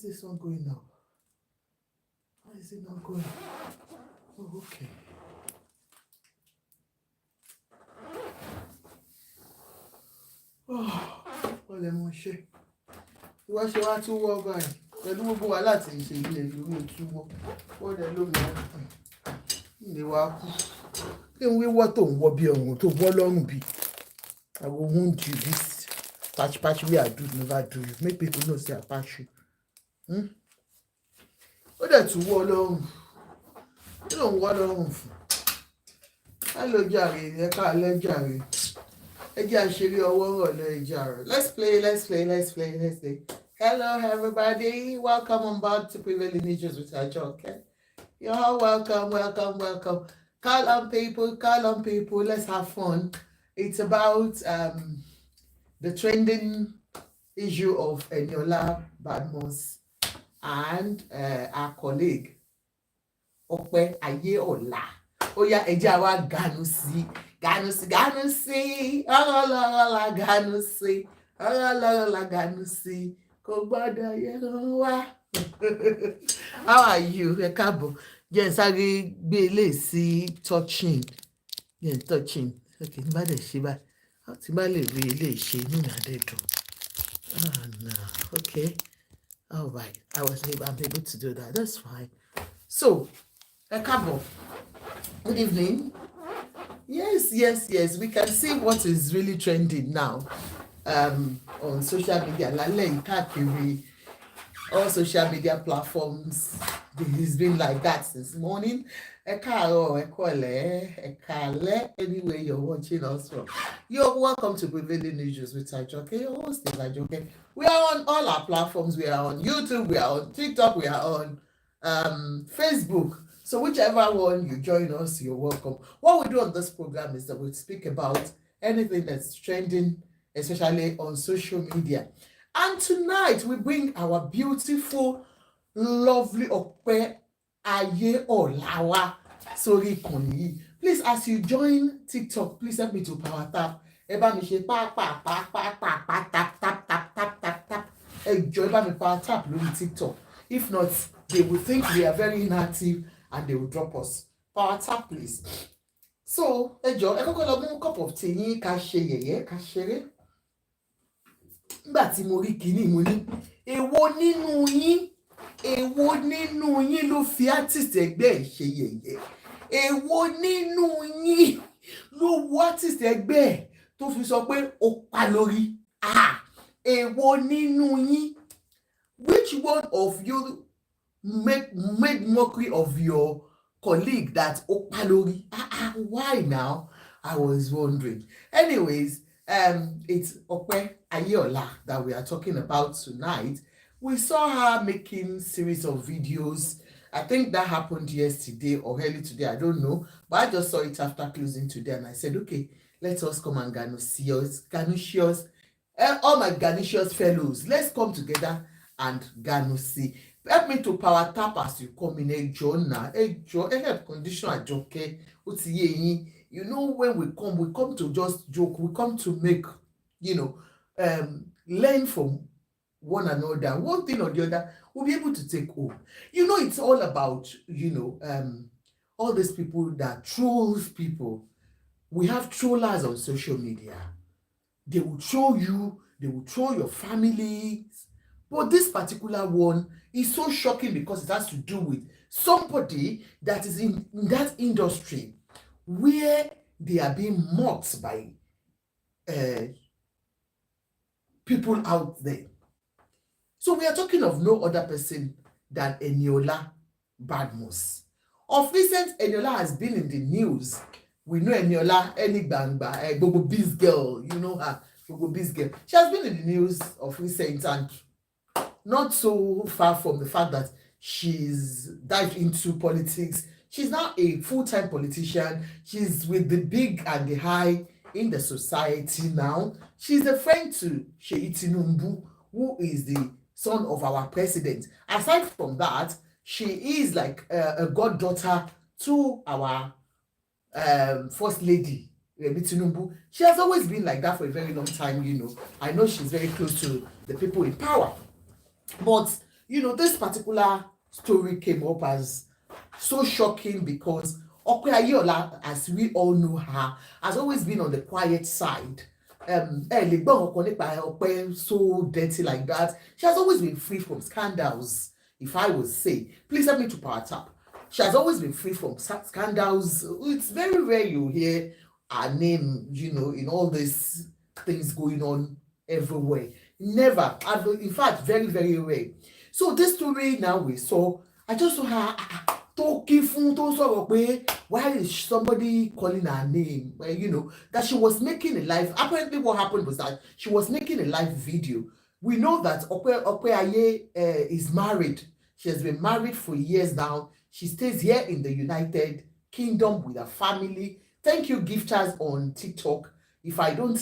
this one going now? Why is it not going? Oh, okay. What am I saying? Wá ṣe wá tún wọ́ báyìí pẹ̀lú gbogbo wa láti ṣe ilé ìlú ìtúwọ́ wọ́n dẹ̀ lómìnira ilé wa kú kí n wíwọ́ tó ń wọ́ bí ọ̀run tó wọ́ lọ́rùn bí I will wound you this patch wey I do never do you make people know say I patch you ó dẹ̀ tún wọ́ lọ́rùn kí ló ń wọ́ lọ́rùn fún ká ló jàre ẹ ká lẹ́ jàre ẹ jẹ́ àṣírí ọwọ́ rọ̀lẹ́ jàre. Let's play. Hello everybody, welcome on board to Prevailing News with Ajoke. You're all welcome. Call on people, let's have fun. It's about the trending issue of Eniola Badmus and our colleague Aiyeola. Oh yeah, ẹ jẹ́ àwa ganu sí ganu sí kò gbọ́dọ̀ yẹran wá. How are you? Ẹ káàbọ̀. Jẹ́ n sáré gbé ilé sí touching. Okay, n bá dẹ̀ ṣe báyìí. Tí n bá lè rí ilé ṣe inú mi á dẹ̀ dùn. Oh no. Okay. All right. I'm able to do that. That's fine. So, ẹ káàbọ̀. Good evening. Yes. We can see what is really trending now on social media. All social media platforms. It's been like that since morning. Anywhere you're watching us from. You're welcome to Prevailing News with Ajoke. Your host is Ajoke. We are on all our platforms. We are on YouTube. We are on TikTok. We are on Facebook. So whichever one you join us, you're welcome. What we do on this program is that we speak about anything that's trending, especially on social media. And tonight we bring our beautiful, lovely Aiyeola sórí ìkànnì yìí. Please, as you join TikTok, please help me to power tap. Ẹ bá mi ṣe tap. Ẹ jọ̀ọ́ ẹ bá mi power tap lórí TikTok. If not, they will think we are very inactive and they will drop us. Power tap, please. So, ẹ jọ̀ọ́ ẹ kọ́kọ́ lọ mú cup of tea yín ká ṣe yẹ̀yẹ́ ká ṣeré. Nígbà tí mo rí kinní mo ní èwo nínú yín ló fi artist ẹgbẹ́ ẹ̀ ṣe yẹ̀yẹ́. Èwo nínú yín ló wo artist ẹgbẹ́ ẹ̀ tó fi sọ pé ó pa lórí. Èwo nínú yín? Which one of you made mockery of your colleague that ó pa lórí? Why now? I was wondering. Anyways, it's Aiyeola that we are talking about tonight. We saw her making series of videos. I think that happened yesterday or early today, I don't know. But I just saw it after closing today and I said, okay, let us come and Ganousios. All my Ganousios fellows, let's come together and Ganousi. Help me to power tap as you come in. Help condition Ajoke. You know, when we come to just joke, we come to make, learn from one another. One thing or the other, we'll be able to take home. It's all about, all these people that trolls people. We have trollers on social media. They will troll you, they will troll your family. But this particular one is so shocking because it has to do with somebody that is in that industry where they are being mocked by people out there. So we are talking of no other person than Eniola Badmus. Of recent, Eniola has been in the news. We know Eniola, Bangba, Gogo Biz Girl, you know her, Gogo Biz Girl. She has been in the news of recent and not so far from the fact that she's dived into politics. She's now a full-time politician. She's with the big and the high in the society now. She's a friend to Seyi Tinubu, who is the son of our president. Aside from that, she is like a goddaughter to our first lady, Tinubu. She has always been like that for a very long time, I know she's very close to the people in power. But This particular story came up as so shocking because Aiyeola, as we all know her, has always been on the quiet side. So dirty like that. She has always been free from scandals, if I would say. Please help me to power tap. She has always been free from scandals. It's very rare you hear her name, in all these things going on everywhere. Never. In fact, very, very rare. So this story now we saw, I just saw her talking fún tó sọ̀rọ̀ pé why is somebody calling her name? That she was making a live. Apparently what happened was that she was making a live video. We know that Ope Aye is married. She has been married for years now. She stays here in the United Kingdom with her family. Thank you, gifters on TikTok. If I don't,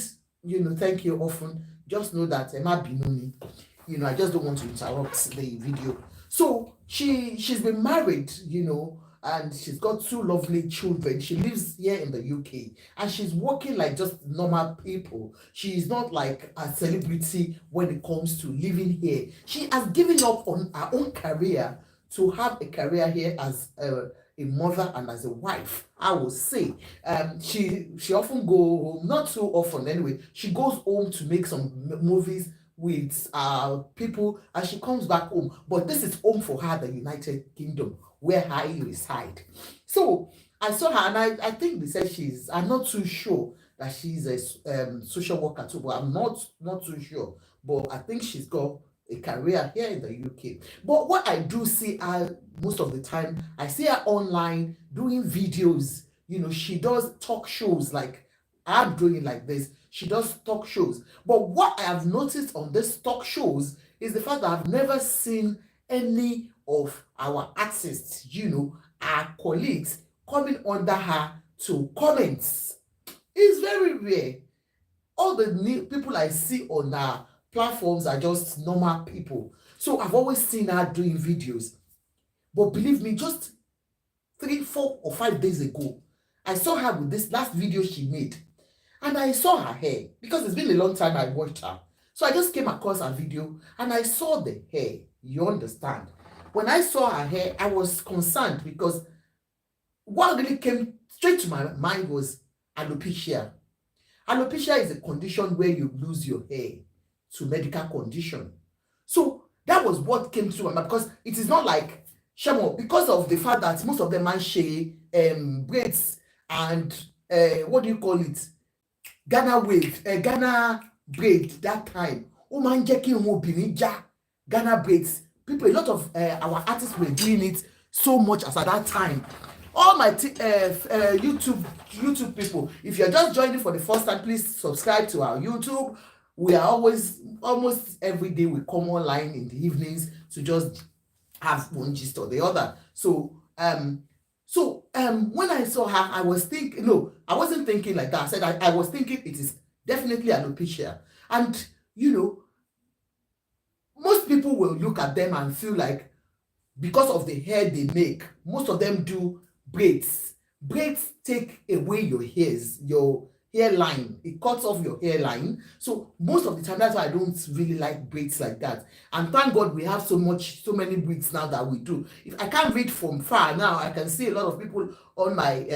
thank you often, just know that Emma Binuni, I just don't want to interrupt the video. So she's been married, and she's got 2 lovely children. She lives here in the UK and she's working like just normal people. She's not like a celebrity when it comes to living here. She has given up on her own career to have a career here as a mother and as a wife, I would say. She often go home, not too often anyway. She goes home to make some movies with people, and she comes back home. But this is home for her, the United Kingdom, where I reside. So I saw her, and I think they said I'm not too sure that she's a social worker too, but I'm not too sure. But I think she's got a career here in the UK. But what I do see her most of the time, I see her online doing videos. She does talk shows like I'm doing like this. She does talk shows. But what I have noticed on these talk shows is the fact that I've never seen any of our artists, our colleagues, coming under her to comment. It's very rare. All the new people I see on her platforms are just normal people. So I've always seen her doing videos. But believe me, just 3, 4, or 5 days ago, I saw her with this last video she made. And I saw her hair, because it's been a long time I watched her. So I just came across her video and I saw the hair. You understand? When I saw her hair, I was concerned because what really came straight to my mind was alopecia. Alopecia is a condition where you lose your hair to medical condition. So that was what came to my mind, because it is not like Shamo, because of the fact that most of them man share braids and what do you call it? Ghana wave, Ghana braid that time. Oh man, Jackie Binija, Ghana braids. People, a lot of our artists were doing it so much as at that time. All my YouTube people, if you're just joining for the first time, please subscribe to our YouTube. We are almost every day we come online in the evenings to just have one gist or the other. So when I saw her, I was thinking, no, I wasn't thinking like that. I said I was thinking it is definitely alopecia. And most people will look at them and feel like because of the hair they make, most of them do braids. Braids take away your hairs, your hairline. It cuts off your hairline. So most of the time, that's why I don't really like braids like that. And thank God we have so many braids now that we do. If I can't read from far now, I can see a lot of people on my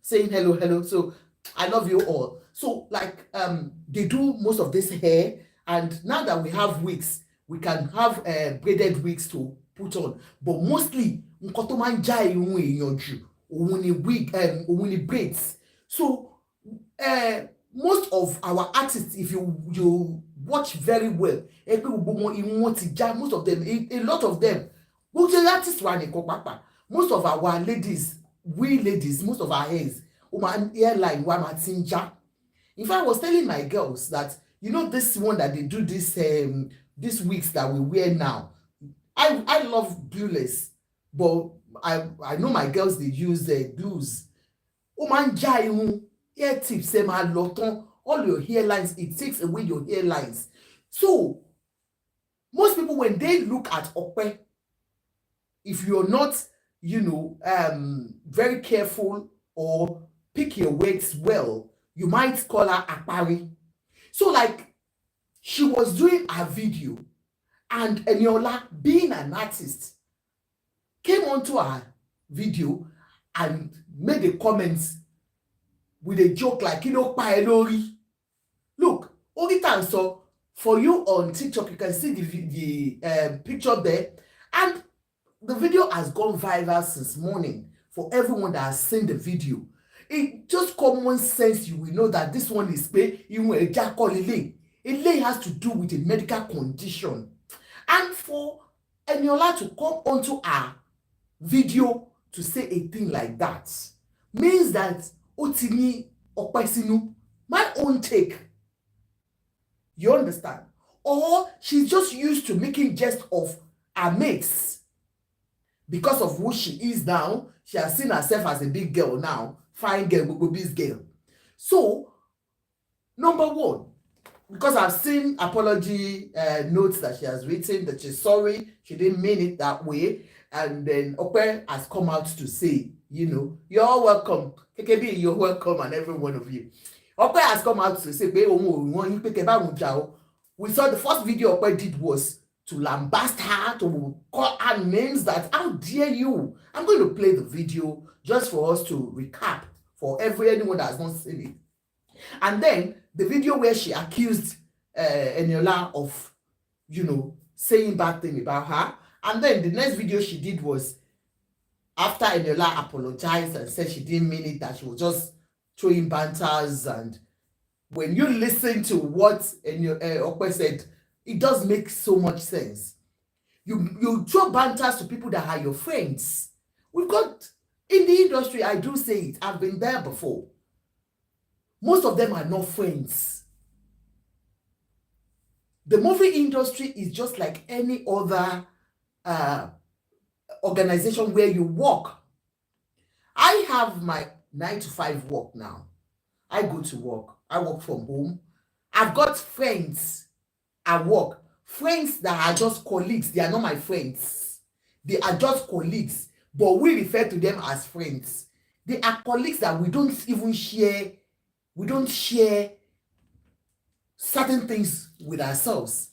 saying hello. So I love you all. So like they do most of this hair, and now that we have wigs, we can have braided wigs to put on. But mostly nǹkan tó máa ń já irun èèyàn jù òun ni wig, òun ni braids. So most of our artists, if you watch very well, most of them, a lot of them, most of our ladies, most of our hairs, hairline, in fact, I was telling my girls that, this one that they do these wigs that we wear now, I love glueless, but I know my girls, they use glues. Hair tips, all your hairlines, it takes away your hairlines. So most people, when they look at Ope, if you're not, very careful or pick your words well, you might call her apari. So like she was doing a video And Eniola, being an artist, came onto our video and made a comment with a joke like, pa ẹ lórí. Look, only time so for you on TikTok, you can see the picture there. And the video has gone viral since morning for everyone that has seen the video. It just common sense, you will know that this one is pé ìwọ̀n ẹja kọ́ lélẹ̀. It has to do with a medical condition. And for Eniola to come onto our video to say a thing like that means that ó ti ní ọpẹ́ sínú. My own take. You understand? Or she's just used to making jest of her mates. Because of who she is now, she has seen herself as a big girl now. Fine girl, big girl. So, number one, because I've seen apology notes that she has written, that she's sorry, she didn't mean it that way. And then Ope has come out to say, you're all welcome. KKB, you're welcome, and every one of you. Ope has come out to say, we saw the first video Ope did was to lambast her, to call her names that, how dare you? I'm going to play the video just for us to recap for anyone that has not seen it. And then the video where she accused Eniola of, saying bad thing about her. And then the next video she did was after Eniola apologized and said she didn't mean it, that she was just throwing banters. And when you listen to what Ope said, it does make so much sense. You throw banters to people that are your friends. We've got, in the industry, I do say it, I've been there before. Most of them are not friends. The movie industry is just like any other organization where you work. I have my 9 to 5 work now. I go to work. I work from home. I've got friends at work. Friends that are just colleagues. They are not my friends. They are just colleagues. But we refer to them as friends. They are colleagues that we don't even share. We don't share certain things with ourselves.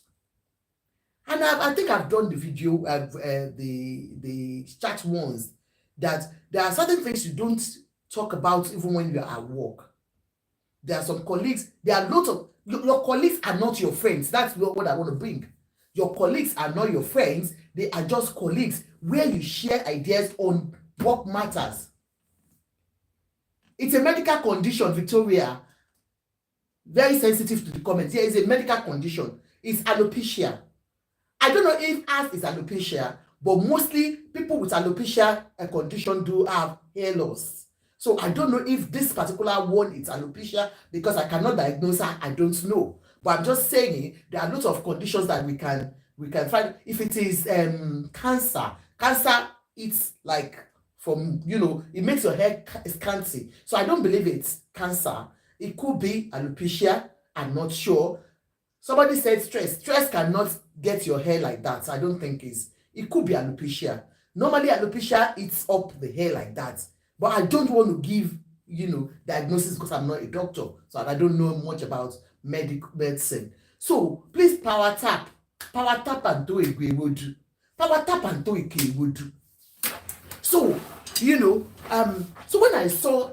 And I think I've done the video, the chat ones, that there are certain things you don't talk about even when you're at work. There are some colleagues, there are lots of, your colleagues are not your friends. That's what I want to bring. Your colleagues are not your friends. They are just colleagues where you share ideas on work matters. It's a medical condition, Victoria. Very sensitive to the comments. Here is a medical condition. It's alopecia. I don't know if ours is alopecia, but mostly people with alopecia condition do have hair loss. So I don't know if this particular one is alopecia because I cannot diagnose her. I don't know. But I'm just saying there are lots of conditions that we can find. If it is cancer, it's like from, it makes your hair scanty. So I don't believe it's cancer. It could be alopecia. I'm not sure. Somebody said stress. Stress cannot get your hair like that. So I don't think it could be alopecia. Normally alopecia eats up the hair like that. But I don't want to give, diagnosis because I'm not a doctor. So I don't know much about medicine. So please power tap and do it. We will do. Power tap and do it. We will do. So, so when I saw,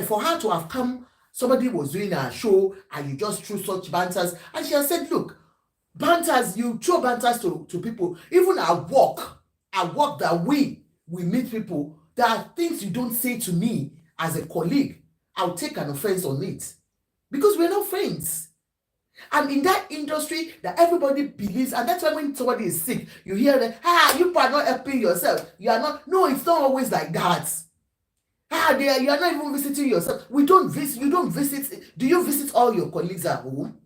for her to have come, somebody was doing a show and you just threw such banters. And she has said, look, banters, you throw banters to people. Even at work that we meet people, there are things you don't say to me as a colleague. I'll take an offense on it. Because we're not friends. And in that industry that everybody believes, and that's why when somebody is sick, you hear that, you are not helping yourself. You are not. No, it's not always like that. You are not even visiting yourself. You don't visit. Do you visit all your colleagues at home?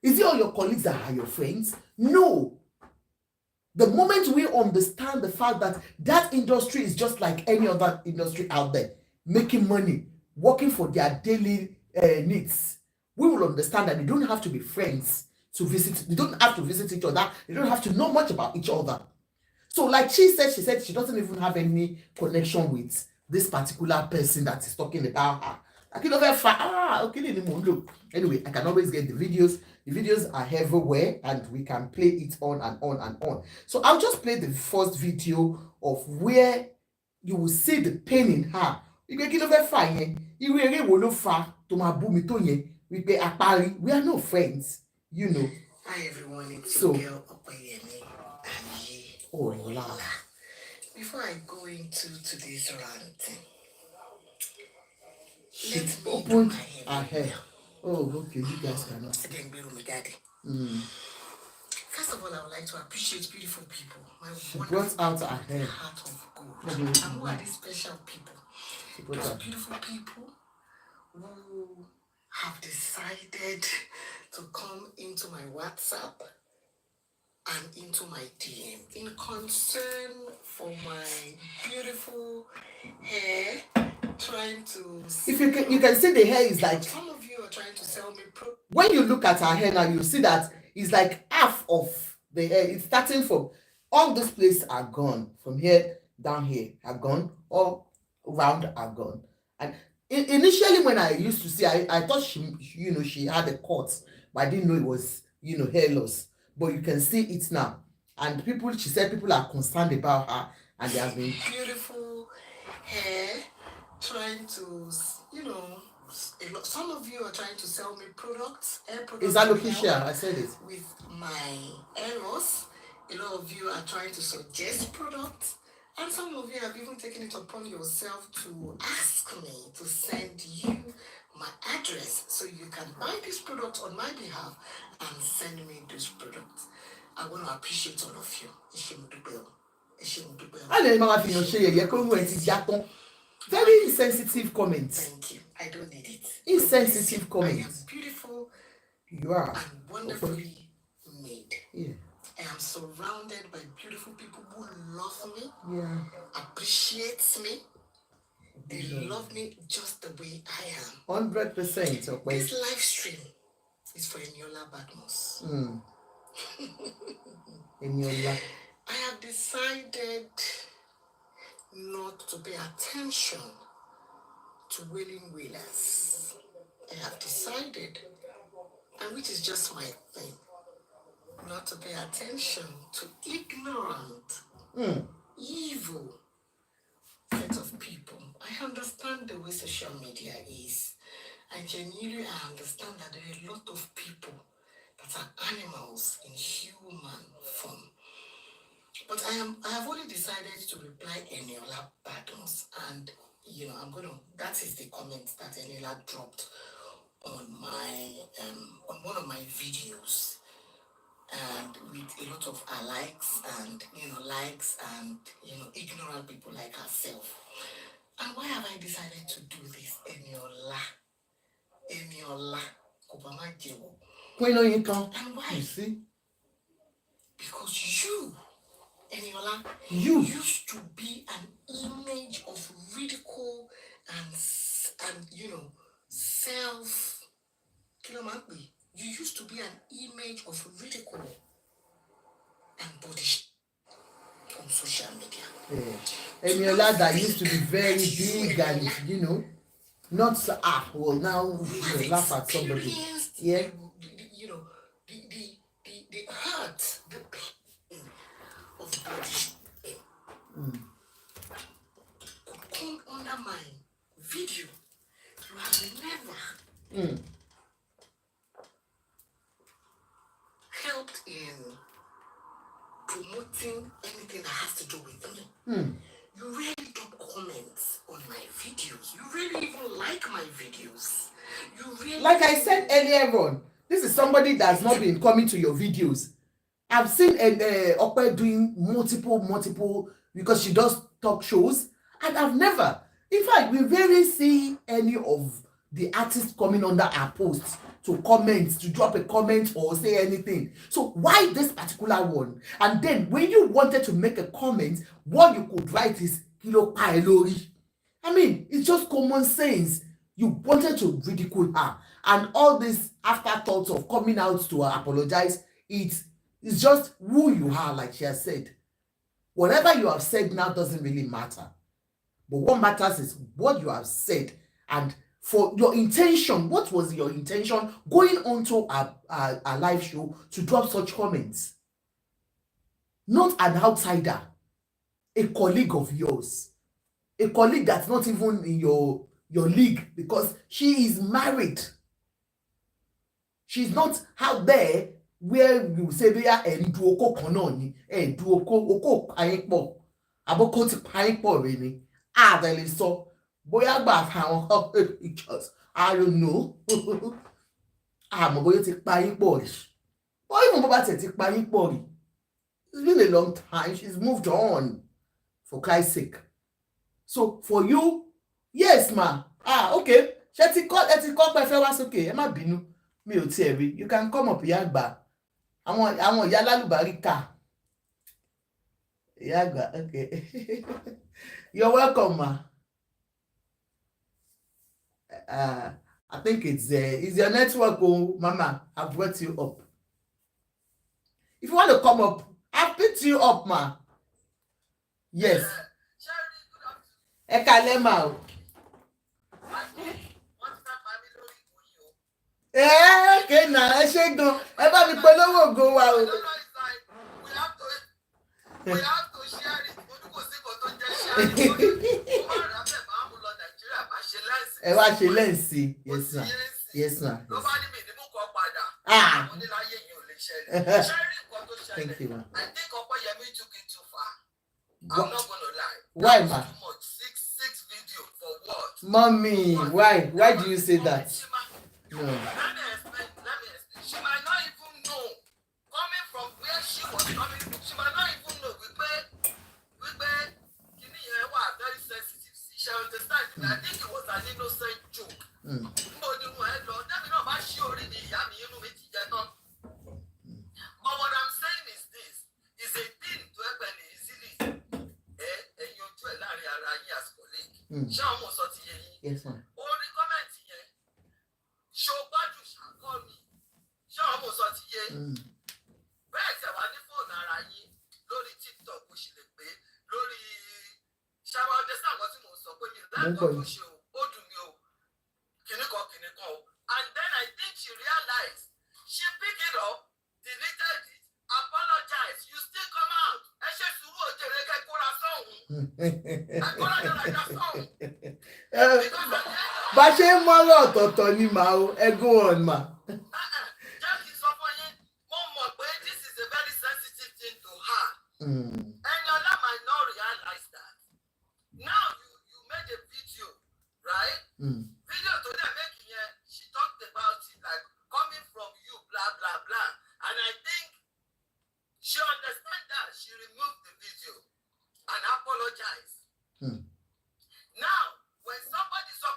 Is it all your colleagues that are your friends? No. The moment we understand the fact that that industry is just like any other industry out there, making money, working for their daily needs, we will understand that they don't have to be friends to visit. They don't have to visit each other. They don't have to know much about each other. So like she said she doesn't even have any connection with this particular person that is talking about her. Anyway, I can always get the videos. The videos are everywhere and we can play it on and on and on. So I'll just play the first video of where you will see the pain in her. We are no friends, you know. Hi everyone, it's your girl Apari. Oh la. Before I go into today's rant, She let me opened do my her hair. Oh, okay, you guys cannot. First of all, I would like to appreciate beautiful people. She brought out her hair. Heart of gold. And who are these special people? Those beautiful people who have decided to come into my WhatsApp and into my DM in concern for my beautiful hair, trying to. If you can see the hair is like. Some of you are trying to sell me. When you look at her hair now, you see that it's like half of the hair. It's starting from all those places are gone. From here down here are gone. All round are gone. And initially, when I used to see, I thought she had a cut, but I didn't know it was hair loss. But you can see it now, and she said people are concerned about her, and they have been beautiful hair, trying to some of you are trying to sell me products, hair products. Is Alopecia? I said it. With my hair loss, a lot of you are trying to suggest products. And some of you have even taken it upon yourself to ask me to send you my address so you can buy this product on my behalf and send me those products. I want to appreciate all of you. Very insensitive comments. Thank you. I don't need it. Insensitive comments. I am beautiful. You are. And wonderfully made. Yeah. I am surrounded by beautiful people who love me, appreciates me. They love me just the way I am. 100%. Okay. This live stream is for Eniola Badmus. Eniola. I have decided not to pay attention to wailing wailers. I have decided, and which is just my thing, not to pay attention to ignorant, evil set of people. I understand the way social media is. I genuinely understand that there are a lot of people that are animals in human form. But I have already decided to reply Eniola Badmus, and that is the comment that Eniola dropped on my on one of my videos. And with a lot of likes and likes and ignorant people like herself. And why have I decided to do this? Eniola Obama Jewo. And why? You see? Because you, Eniola, you used to be an image of ridicule and self. You used to be an image of ridicule and body on social media. Yeah. Eniola that used to be very big and not so well now laugh at somebody. Yeah. The hurt, the pain of body could come under my video. You have never helped in promoting anything that has to do with me. You really don't comment on my videos. You really even like my videos. You really, like I said earlier on, this is somebody that's not been coming to your videos. I've seen Okpe doing multiple because she does talk shows, and I've never, in fact, we rarely see any of the artists coming under our posts to comment, to drop a comment or say anything. So why this particular one? And then when you wanted to make a comment, what you could write is Kilo Paelori. I mean, it's just common sense. You wanted to ridicule her, and all this afterthoughts of coming out to apologize, it's just who you are, like she has said. Whatever you have said now doesn't really matter. But what matters is what you have said. And for your intention. What was your intention going onto a live show to drop such comments? Not an outsider, a colleague of yours, a colleague that's not even in your league, because she is married. She's not out there where you say they are do oko kan náà ni, do oko payin pọ̀, aboko ti payin pọ̀ re ni. They lè sọ bóyá gbà àwọn pictures, I don't know. Àmọ́ bóyá ti payin pọ̀ rí. But even bó bá ti payin pọ̀ rí, it's been a long time. She's moved on, for Christ's sake. So for you, yes ma, okay, ṣé ti kọ́ pé fẹ́ wá sókè, ẹ má bínú, mi ò tiẹ̀ rí. You can come up, ìyá àgbà. Àwọn ìyá lálùbáríkà. Ìyá àgbà, okay. You're welcome, ma. I think it's your network, oh, mama. I've brought you up. If you want to come up, I've picked you up, ma. Yes. Ẹ kálẹ́ mà o. Okay, na ẹ ṣé gan. Ẹ bá mi polówó ògo wa o. We have to share it. Kò sí kò tó jẹ́ share. Ẹ wá ṣe lẹ́ǹsì. Yes ma. Yes ma. Ló bá ní mi ní mú kọ́ padà. Àwọn oníláyé yìí ò lè ṣẹlẹ̀. Sharing nǹkan tó ṣẹlẹ̀. Thank you, ma. I think Ọpẹ́yẹmí took it too far. I'm not gonna lie. Why, ma? Too much. Six video for what? Mommy, why? Why do you say that? No. Let me explain. She might not even know. Coming from where she was coming from, she might not even know. We very sensitive. She understand. I think it was an innocent joke. But what I'm saying is this: is a thing to happen easily. And you do a lot as colleague. Yes, ma'am. Only comment here. Show what you shall call me. Show almost what you bẹ́ẹ̀ wá ní fóònù ara yín lórí TikTok bó ṣe lè pé lórí ṣáwá understand what tí mo sọ pé mi láìpẹ́ tó ṣe ó dùn mí o kìnnìkan o, and then I think she realized, she picked it up, deleted it, apologized, you still come out, ẹ ṣe sùúrù òjèrè kẹ́ kóra sọ́hún, ẹ kóra jọ̀rọ̀ sọ́hún. Bá ṣe ń mọ́rọ̀ ọ̀tọ̀ọ̀tọ̀ ni màá o, ẹ go on ma. Eniola might not realize that. Now you made a video, right? Video today making here, she talked about it like coming from you, blah blah blah. And I think she understand that. She removed the video and apologized. Now, when somebody saw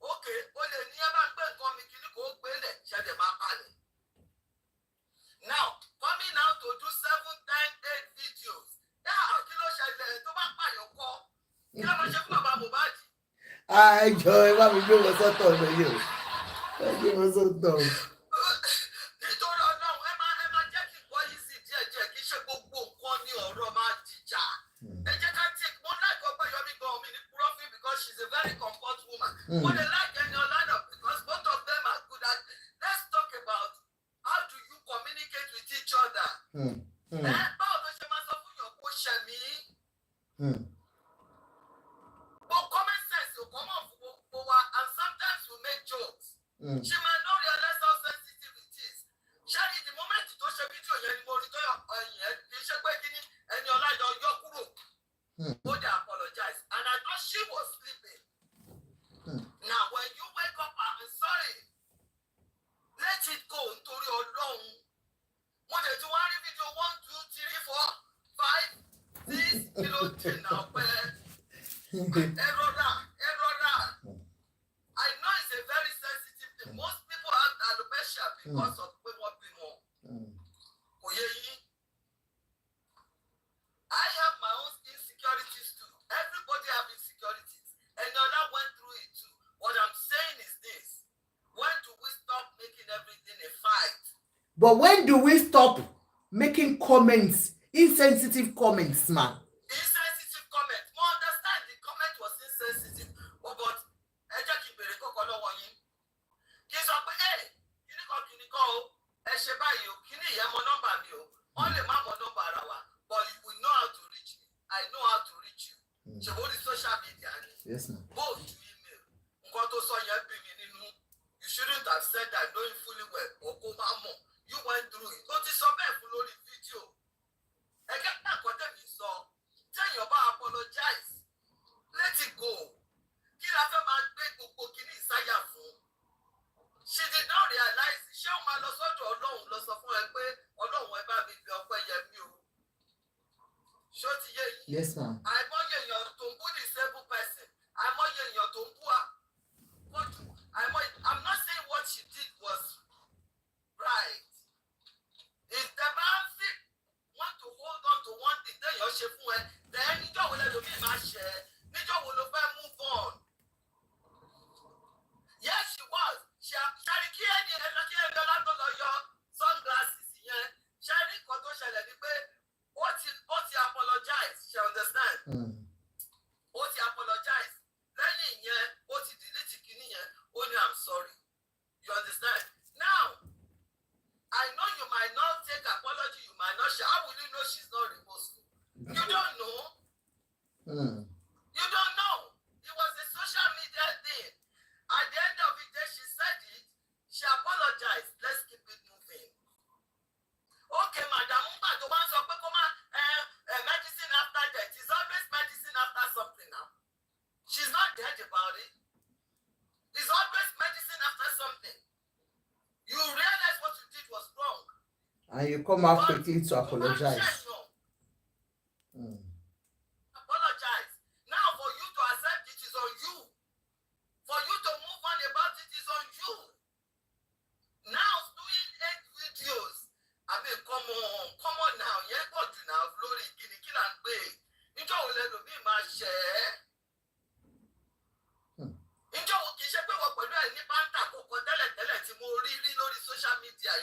okay, now, coming out to do 7, 10, 8 videos. Jọ ẹ bá mi gbé wọn sọ́tọ̀ ọ̀nà yìí o. Ẹ gbé wọn sọ́tọ̀ o. Nítorí Ọlọ́run, ẹ máa jẹ́ kí ìgbọ́ yìí sì díẹ̀ kí ṣe gbogbo nǹkan ní ọ̀rọ̀ máa dìjà. Ẹ jẹ́ ká tí mo like Ọpẹ́yẹmí gan mi ní profit because she's a very comfort woman. Mo dey like Eniola because both of them are good at. Let's talk about how do you communicate with each other. Báwo ló ṣe máa sọ fún yàn kó ṣẹ mí? But common sense will come off over, and sometimes we make jokes. She might not realize how sensitive it is. Sherry, the moment to share video, you will return Eniola your kuro. Go there, apologize. And I thought she was sleeping. Now, when you wake up, I'm sorry. Let it go. Ntori Ọlọ́run. When they do one video, 1, 2, 3, 4, 5, 6, kilo ten now. Error. I know it's a very sensitive thing. Most people have alopecia because of what we know. I have my own insecurities too. Everybody have insecurities. Eniola went through it too. What I'm saying is this: when do we stop making everything a fight? But when do we stop making comments, insensitive comments, man? Insensitive comment. We understand the comment was insensitive, but Yes, ma'am. Go to email. You shouldn't have said that knowing fully well. You went through it. Go to some video. I get that what them so. Tell your bar apologize. Let it go. She did not realize. She Yes, ma'am. I'm not your disabled person. I'm not your I'm not saying what she did was right. If the man want to hold on to one thing, then you're shaking. Then you don't let me share. You don't move on. Yes, she was. She sunglasses. What you apologize? She understand. What you apologize? What you delete? Only I'm sorry. You understand? Now, I know you might not take apology. You might not share. How will you know she's not remorseful? You don't know. You don't know. It was a social media thing. At the end of the day, she said it. She apologized. Let's keep it moving. Okay, madam. The ones of medicine after death. It's always medicine after something now. She's not dead about it. It's always medicine after something. You realize what you did was wrong. And you come out quickly to apologize. Apologize. Now for you to accept it is on you. For you to move on about it is on you. Now doing 8 videos. I mean, come on now. Yeah, go to now. Glory, kill and pay. You don't let me my share.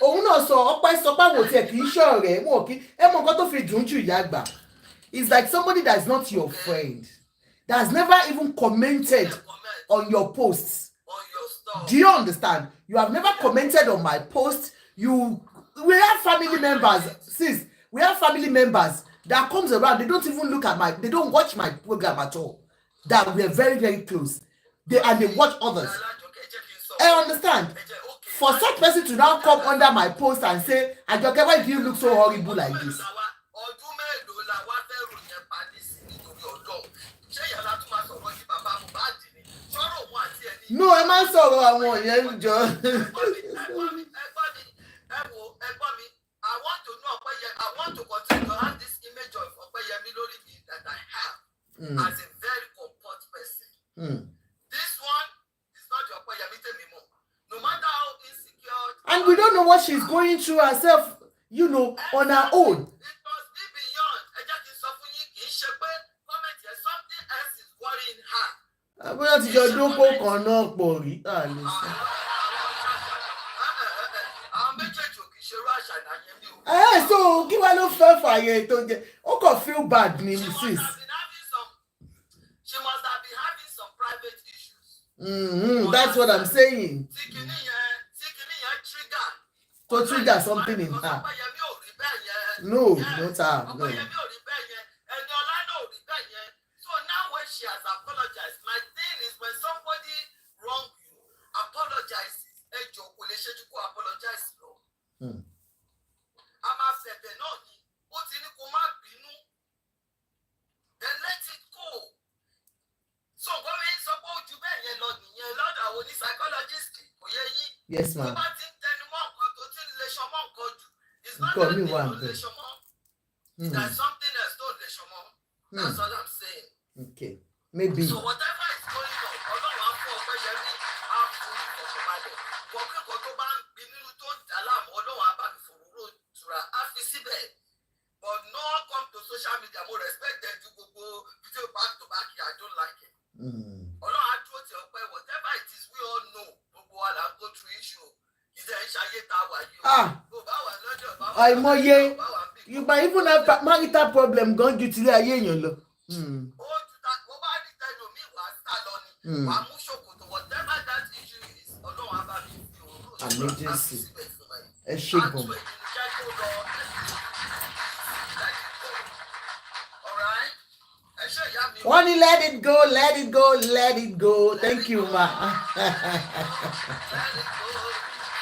Òun náà sọ ọpẹ́ sọ pé àwọn tiẹ̀ kì í ṣọ̀rẹ́ wọn kì í ẹ mọ nǹkan tó fi dùn jù ìyá àgbà. It's like somebody that is not your friend, that has never even commented on your posts. Do you understand? You have never commented on my post. We have family members, sis. We have family members that comes around. They don't even look at they don't watch my program at all. That we are very, very close. They watch others. I understand. For such person to now come under my post and say, Ajoke, why do you look so horrible like this? No, ẹ máa ń sọ̀rọ̀ àwọn yẹn jọ. I want to continue to have this image of Opeyemi lórí mi that I have as a very comfort person. This one is not the Opeyemi anymore. No matter how insecure. And we don't know what she's going through herself, on her own. It must be beyond. Something else is worrying her. Bóyá ti jọ dókó kan náà pọ̀ rí. So kí wá ló fẹ́ fàyè tó jẹ ó kàn feel bad ni sis. She must have been having some private issues. That's what I'm saying. To trigger something in her. No, not her. No. So now when she has apologized, my thing is when somebody wrong you, apologizes. Apologize. I'm upset. Then let it go. So going support you psychologist. Yes, ma'am. It's not that there's something else, that's all I'm saying. Okay. Maybe. So whatever is going on, but no one come to social media, more respect them to go video back to back here. I don't like it. Whatever it is, we all know. Go through issue. Àìmọye, you might even have marital problem gone due to ayé lọ. Whatever that issue is, emergency. Ẹ ṣe gan. All right. Wani, let it go, let it go, let it go. Thank you, ma.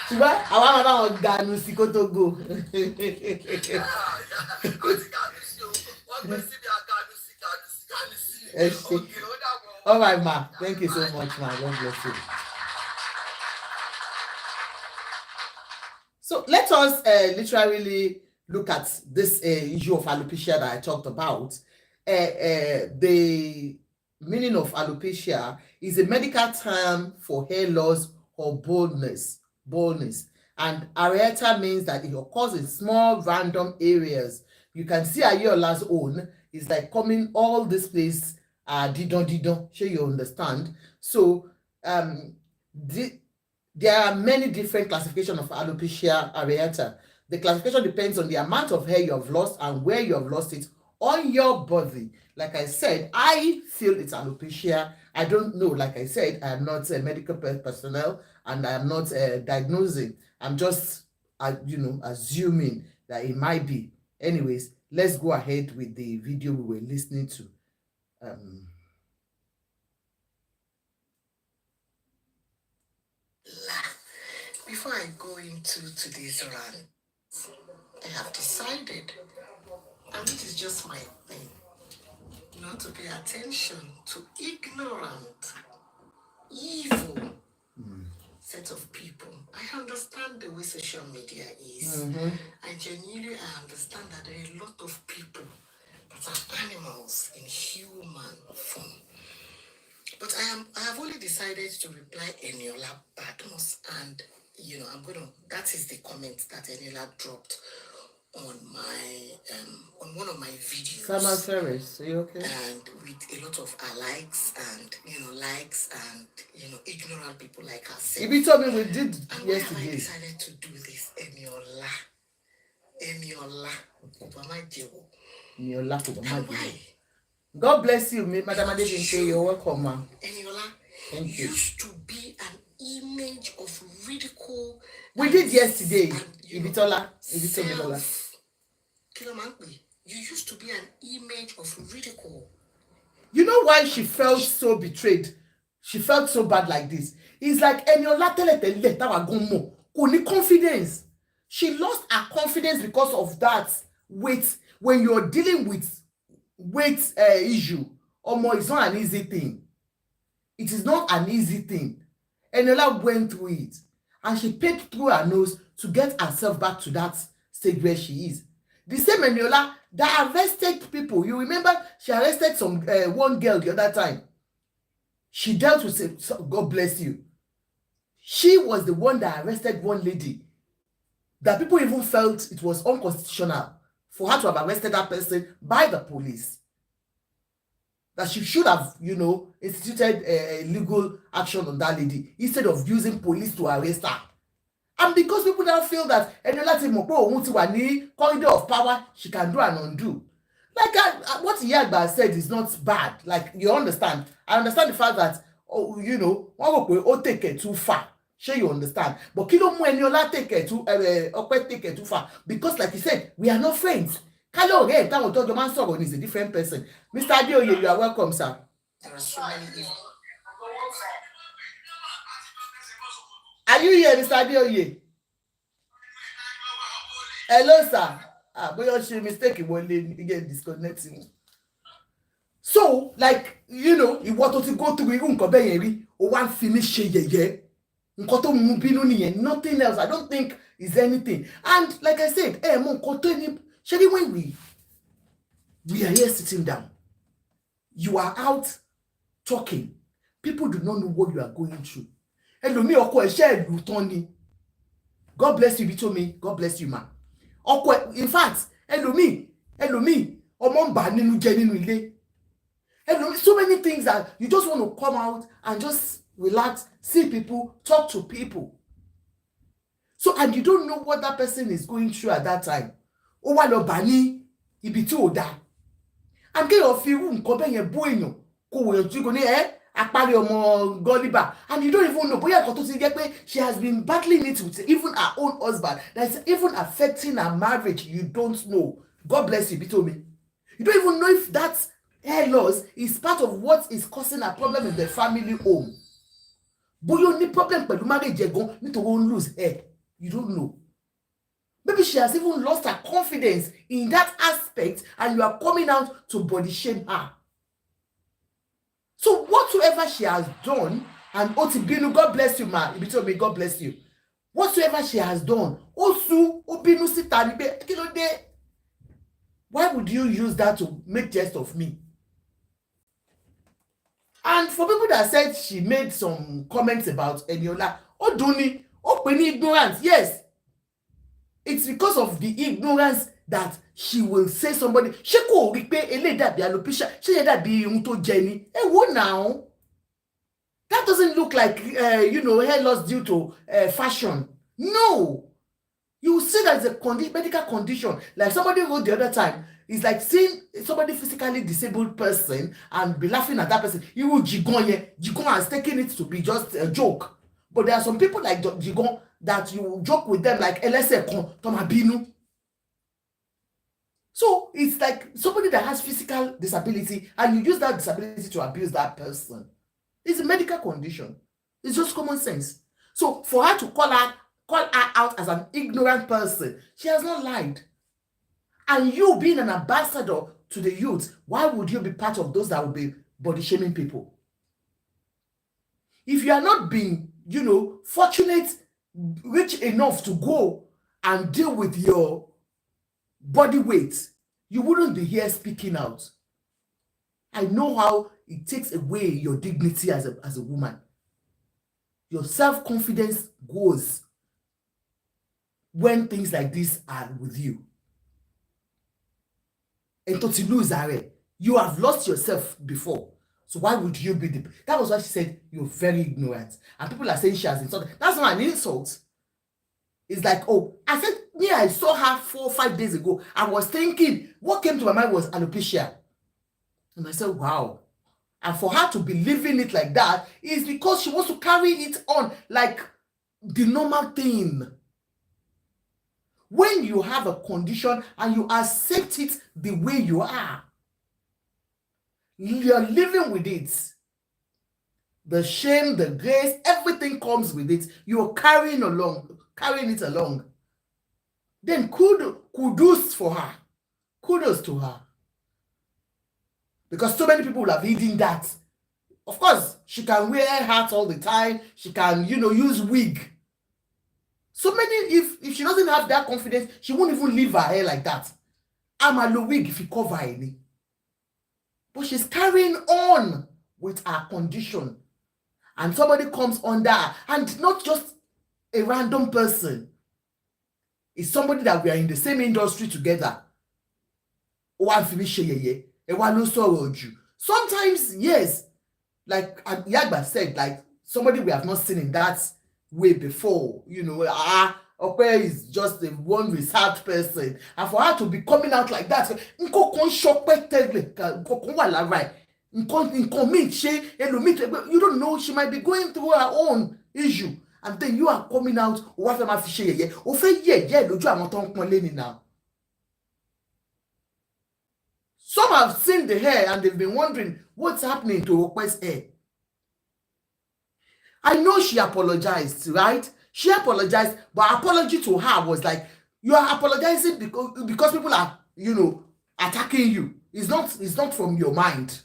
Ṣùgbọ́n àwa máa bá wọn ganu sí kó tó go. All right, ma. Thank you so much, ma. God bless you. So let us literally look at this issue of alopecia that I talked about. The meaning of alopecia is a medical term for hair loss or baldness. And areata means that it occurs in small random areas. You can see Aiyeola's own is like coming all this place, didon, sure you understand. So there are many different classifications of alopecia areata. The classification depends on the amount of hair you have lost and where you have lost it on your body. Like I said, I feel it's alopecia. I don't know. Like I said, I am not a medical personnel and I am not diagnosing. I'm just, assuming that it might be. Anyways, let's go ahead with the video we were listening to. Before I go into today's rant, I have decided, and it is just my thing, not to pay attention to ignorant, evil set of people. I understand the way social media is. I genuinely understand that there are a lot of people that are animals in human form. But I have only decided to reply Eniola Badmus, and that is the comment that Eniola dropped on my on one of my videos. Summer service, are you okay? And with a lot of likes and likes and ignorant people like herself. If you told me we did and yesterday. Why have I decided to do this, Eniola? Eniola. And why? God bless you, Madam Adebinte. You're welcome, ma. Eniola used to be an image of ridicule. We did yesterday. Ibitola. You used to be an image of ridicule. You know why she felt so betrayed? She felt so bad like this. It's like Eniola tell confidence. She lost her confidence because of that weight. When you're dealing with weight issue, it's not an easy thing. It is not an easy thing. Eniola went through it, and she paid through her nose to get herself back to that stage where she is. The same Eniola that arrested people. You remember she arrested some one girl the other time. She dealt with it. So God bless you. She was the one that arrested one lady that people even felt it was unconstitutional for her to have arrested that person by the police. That she should have, instituted a legal action on that lady instead of using police to arrest her. And because people now feel that Eniola ti mọ̀ pé òun ti wà ní corridor of power, she can do and undo. Like what Iyagba said is not bad. Like, you understand. I understand the fact that, wọ́n rò pé ó take it too far. Sure, you understand. But kí ló mú Eniola take it too far? Because like you said, we are not friends. Kálọ̀ ọ̀rẹ́ táwọn tọ́jọ́ máa ń sọ̀rọ̀ is a different person. Mr. Adeoye, you are welcome, sir. There are so many people. Are you here, Mr. Adeoye? Hello, sir. But she mistake you get disconnecting. So, like, ìwọ tó ti go through irú nǹkan bẹ́ẹ̀ yẹn rí, ó wá ń fi mí ṣe yẹ̀yẹ́. Nǹkan tó mú bínú nìyẹn, nothing else. I don't think is anything. And like I said, mo nǹkan tó ní ṣé when we are here sitting down, you are out talking. People do not know what you are going through. Ẹlòmíì ọkọ ẹ̀ṣẹ́ ìlú tán ni. God bless you, Bitomi. God bless you, ma. In fact, ẹlòmíì ọmọ ń bà nínú jẹ́ nínú ilé. So many things that you just want to come out and just relax, see people, talk to people. So, and you don't know what that person is going through at that time. Ó wá lọ bà ní ibi tí ò dáa. And kéèyàn fi irú nǹkan bẹ́ẹ̀ yẹn bú èèyàn kó wòyàn tí kò ní apari ọmọ gọ́líbà. And you don't even know bóyá nǹkan tó ti jẹ́ pé she has been battling it with even her own husband. That's even affecting her marriage. You don't know. God bless you, Bitomi. You don't even know if that's hair loss is part of what is causing a problem in the family home. Bóyá ó ní problem pẹ̀lú marriage ẹ̀ gan nítorí ó ń lose hair, you don't know. Maybe she has even lost her confidence in that aspect and you are coming out to body shame her. So whatsoever she has done, and Otibinu, God bless you, ma, Ibitomi, God bless you. Whatsoever she has done, Osu, Obinu Sita, Kilode. Why would you use that to make jest of me? And for people that said she made some comments about Eniola, Oduni, Openi ignorance, yes. It's because of the ignorance that she will say somebody, she kò rí pé eléyìí dàbí alopecia, ṣé yẹ dàbí ohun tó jẹ ni? Wo now? That doesn't look like, hair loss due to fashion. No. You see that it's a medical condition. Like somebody wrote the other time, it's like seeing somebody physically disabled person and be laughing at that person. You will Jigon has taken it to be just a joke. But there are some people like Jigon that you joke with them like Elese Kon Tomabinu. So it's like somebody that has physical disability and you use that disability to abuse that person. It's a medical condition. It's just common sense. So for her to call her out as an ignorant person, she has not lied. And you being an ambassador to the youth, why would you be part of those that will be body shaming people? If you are not being, fortunate, rich enough to go and deal with your body weight, you wouldn't be here speaking out. I know how it takes away your dignity as a woman. Your self-confidence goes when things like this are with you. And to lose you have lost yourself before. So why would you be that was why she said you're very ignorant. And people are saying she has insulted. That's not an insult. It's like, I said, I saw her 4 or 5 days ago. I was thinking, what came to my mind was alopecia. And I said, wow. And for her to be living it like that is because she wants to carry it on like the normal thing. When you have a condition and you accept it the way you are, you're living with it. The shame, the grace, everything comes with it. You're carrying it along. Then kudos for her. Kudos to her. Because so many people have hidden that. Of course, she can wear hats all the time. She can, use wig. So many, if she doesn't have that confidence, she won't even leave her hair like that. I'm a low wig if you cover any. But she's carrying on with her condition. And somebody comes under her. And not just a random person. It's somebody that we are in the same industry together. Sometimes, yes, like Yagba said, like somebody we have not seen in that way before, Okwe is just a one reserved person. And for her to be coming out like that, you don't know, she might be going through her own issue. And then you are coming out, now. Some have seen the hair and they've been wondering what's happening to Okwe's hair. I know she apologized, right? She apologized, but apology to her was like, you are apologizing because people are, attacking you. It's not from your mind.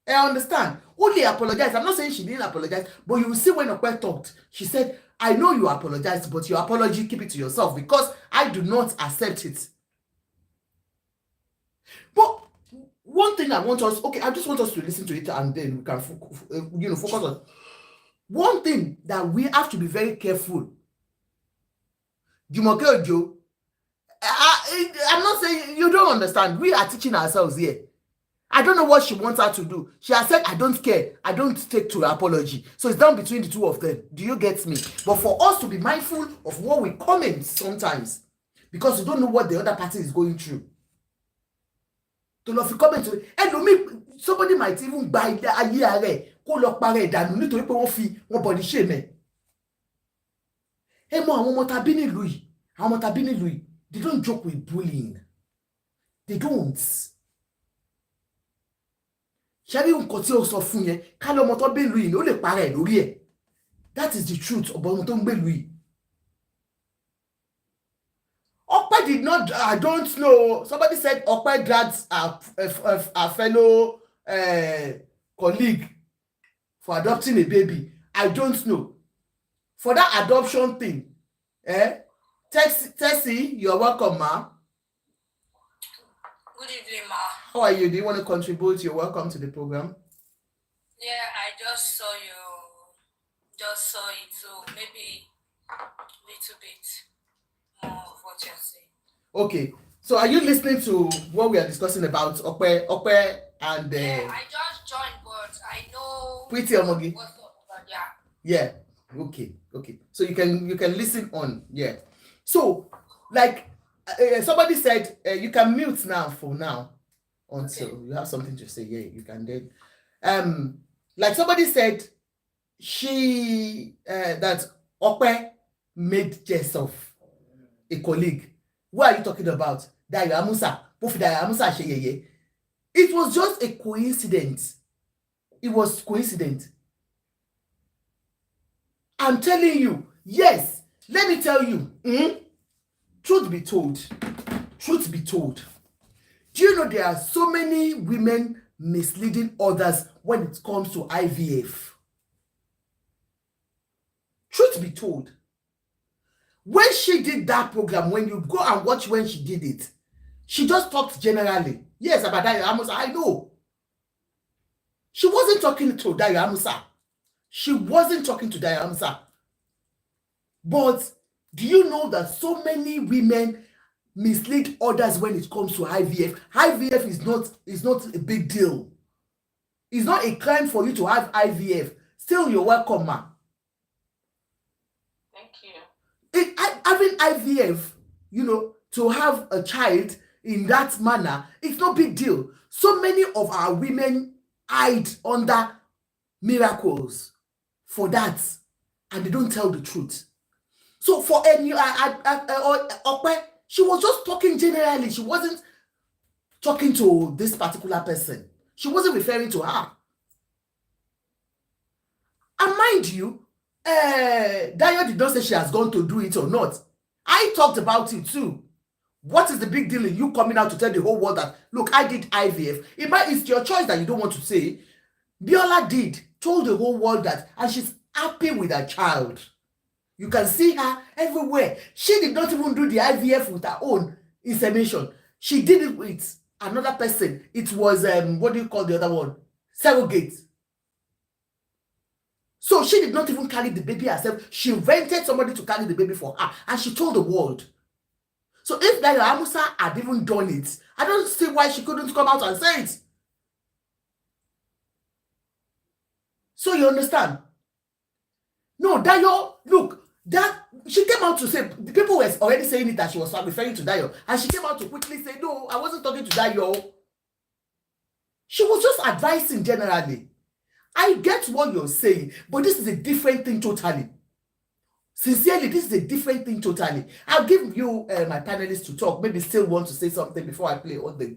I understand. Only apologize. I'm not saying she didn't apologize, but you will see when Okwe talked, she said, I know you apologized, but your apology, keep it to yourself because I do not accept it. But one thing I just want us to listen to it and then we can focus on. One thing that we have to be very careful. Jumoke Ojo, I'm not saying you don't understand. We are teaching ourselves here. I don't know what she wants her to do. She has said, I don't care. I don't take to apology. So it's down between the two of them. Do you get me? But for us to be mindful of what we comment sometimes, because you don't know what the other party is going through. To lọ fi comment to somebody might even buy the ayé kó lọ parẹ́ ìdànù nítorí pé wọ́n body shame. Ẹ mọ̀ àwọn ọmọ tàbí nílùú yìí, they don't joke with bullying. They don't. Ṣebí nǹkan tí ó sọ fún yẹn ká lọ́mọ tó gbé ìlú yìí ó lè para ẹ̀ lórí ẹ̀. That is the truth ọ̀bọ̀ ọmọ tó ń gbé ìlú yìí. Ope did not, I don't know. Somebody said Ope dragged a fellow colleague for adopting a baby. I don't know. For that adoption thing, Tessie, you're welcome, ma. Good evening, ma. How are you? Do you want to contribute? You're welcome to the program. Yeah, I just saw it, so maybe a little bit more of what you're saying. Okay, so are you listening to what we are discussing about Ope and Yeah, I just joined, but I know Pretty Omogi? what's up about that. Yeah. Okay. So you can listen on. Yeah. So like somebody said, you can mute now for now until you have something to say. Yeah, you can then. Like somebody said, she that Ope made jest of a colleague. What are you talking about? Dayo Amusa. It was just a coincidence. It was coincidence. I'm telling you, yes. Let me tell you. Truth be told. Do you know there are so many women misleading others when it comes to IVF? Truth be told. When she did that program, when you go and watch when she did it, she just talked generally. Yes, about Dayo Amusa, I know. She wasn't talking to Dayo Amusa. But do you know that so many women mislead others when it comes to IVF? IVF is not a big deal. It's not a crime for you to have IVF. Still, you're welcome, ma. Having IVF, to have a child in that manner, it's no big deal. So many of our women hide under miracles for that, and they don't tell the truth. So for Ope, she was just talking generally. She wasn't talking to this particular person. She wasn't referring to her. And mind you, Dayo did not say she has gone to do it or not. I talked about it too. What is the big deal in you coming out to tell the whole world that, look, I did IVF? It's your choice that you don't want to say. Biola told the whole world that, and she's happy with her child. You can see her everywhere. She did not even do the IVF with her own insemination. She did it with another person. It was, what do you call the other one? Surrogate. So she did not even carry the baby herself. She rented somebody to carry the baby for her, and she told the world. So if Dayo Amusa had even done it, I don't see why she couldn't come out and say it. So you understand? No, Dayo, look, that she came out to say, the people were already saying it that she was referring to Dayo, and she came out to quickly say, no, I wasn't talking to Dayo. She was just advising generally. I get what you're saying, but this is a different thing totally. Sincerely, this is a different thing totally. I'll give you my panelists to talk. Maybe still want to say something before I play all the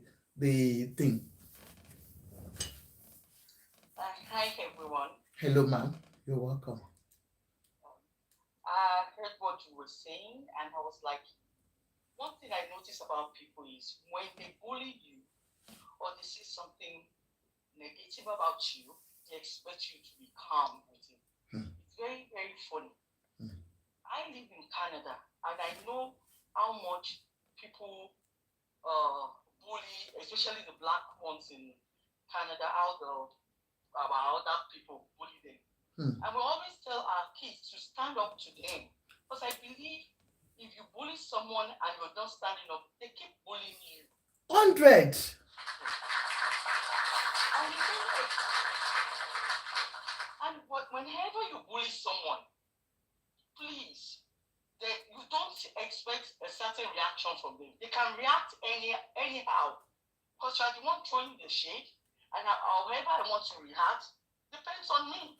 thing. Hi, everyone. Hello, ma'am. You're welcome. I heard what you were saying, and I was like, one thing I notice about people is when they bully you or they say something negative about you, they expect you to be calm with it. It's very, very funny. I live in Canada, and I know how much people bully, especially the black ones in Canada, how our other people bully them. And we always tell our kids to stand up to them, because I believe if you bully someone and you're not standing up, they keep bullying you. 100. And whenever you bully someone, please, you don't expect a certain reaction from them. They can react anyhow, because you're the one throwing the shade, and however I want to react depends on me,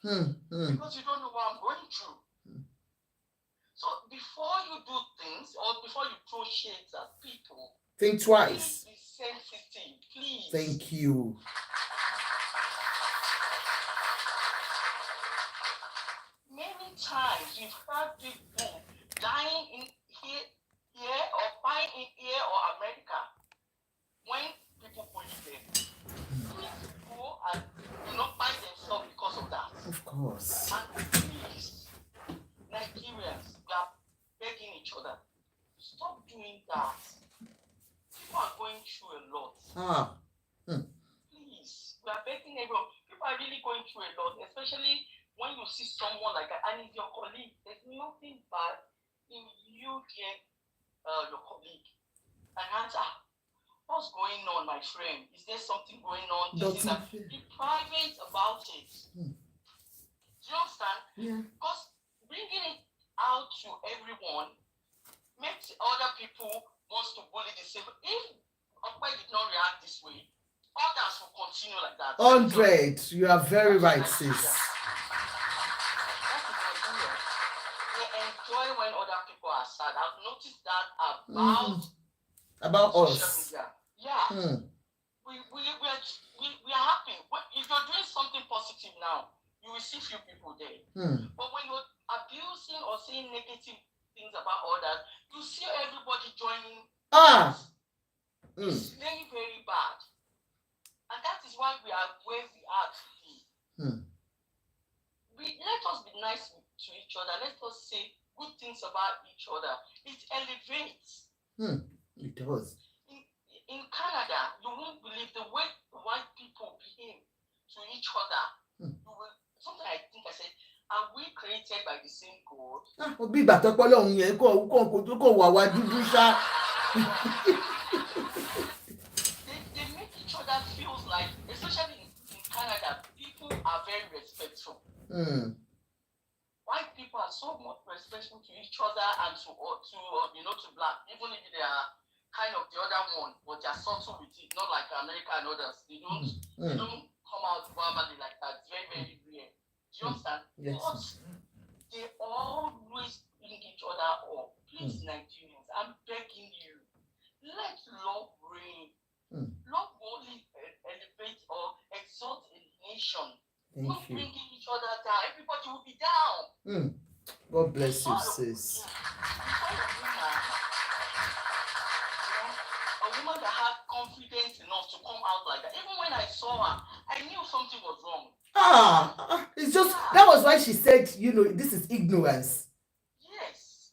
because you don't know what I'm going through. So before you do things, or before you throw shades at people, think twice. Please be sensitive, please. Thank you. course. And please, Nigerians, we are begging each other, stop doing that. People are going through a lot. Please, we are begging everyone. People are really going through a lot, especially when you see someone like that, and it's your colleague. There's nothing bad in you getting your colleague and answer, what's going on, my friend? Is there something going on? This is that. Be private about it. Do you understand? Yeah. Because bringing it out to everyone makes other people want to bully the same. If Okpa did not react this way, others will continue like that. 100. You are very right, sis. That is Nigeria. They enjoy when other people are sad. I've noticed that about social us. media. Yeah. We are happy. If you're doing something positive now, you will see few people there. But when you're abusing or saying negative things about others, you see everybody joining. It's very, very bad. And that is why we are where we are today. Let us be nice to each other. Let us say good things about each other. It elevates. It does. In Canada, you won't believe the way white people behave to each other. Something I think I said, are we created by the same God? Bí ìgbà tó pọ̀ lọ́hùn yẹn kò wà wá dúdú ṣá. They make each other feel like, especially in Canada, people are very respectful. White people are so much respectful to each other and to black, even if they are kind of the other one, but they are subtle with it, not like America and others. They don't come out verbally like that. It's very, very rare. Do you understand? Yes. But they always bring each other up. Please, Nigerians, I'm begging you, let love reign. Love will only elevate or exalt a nation. Not bringing each other down. Everybody will be down. God bless you, sis. A woman that had confidence enough to come out like that. Even when I saw her, I knew something was wrong. It's just that was why she said, this is ignorance. Yes,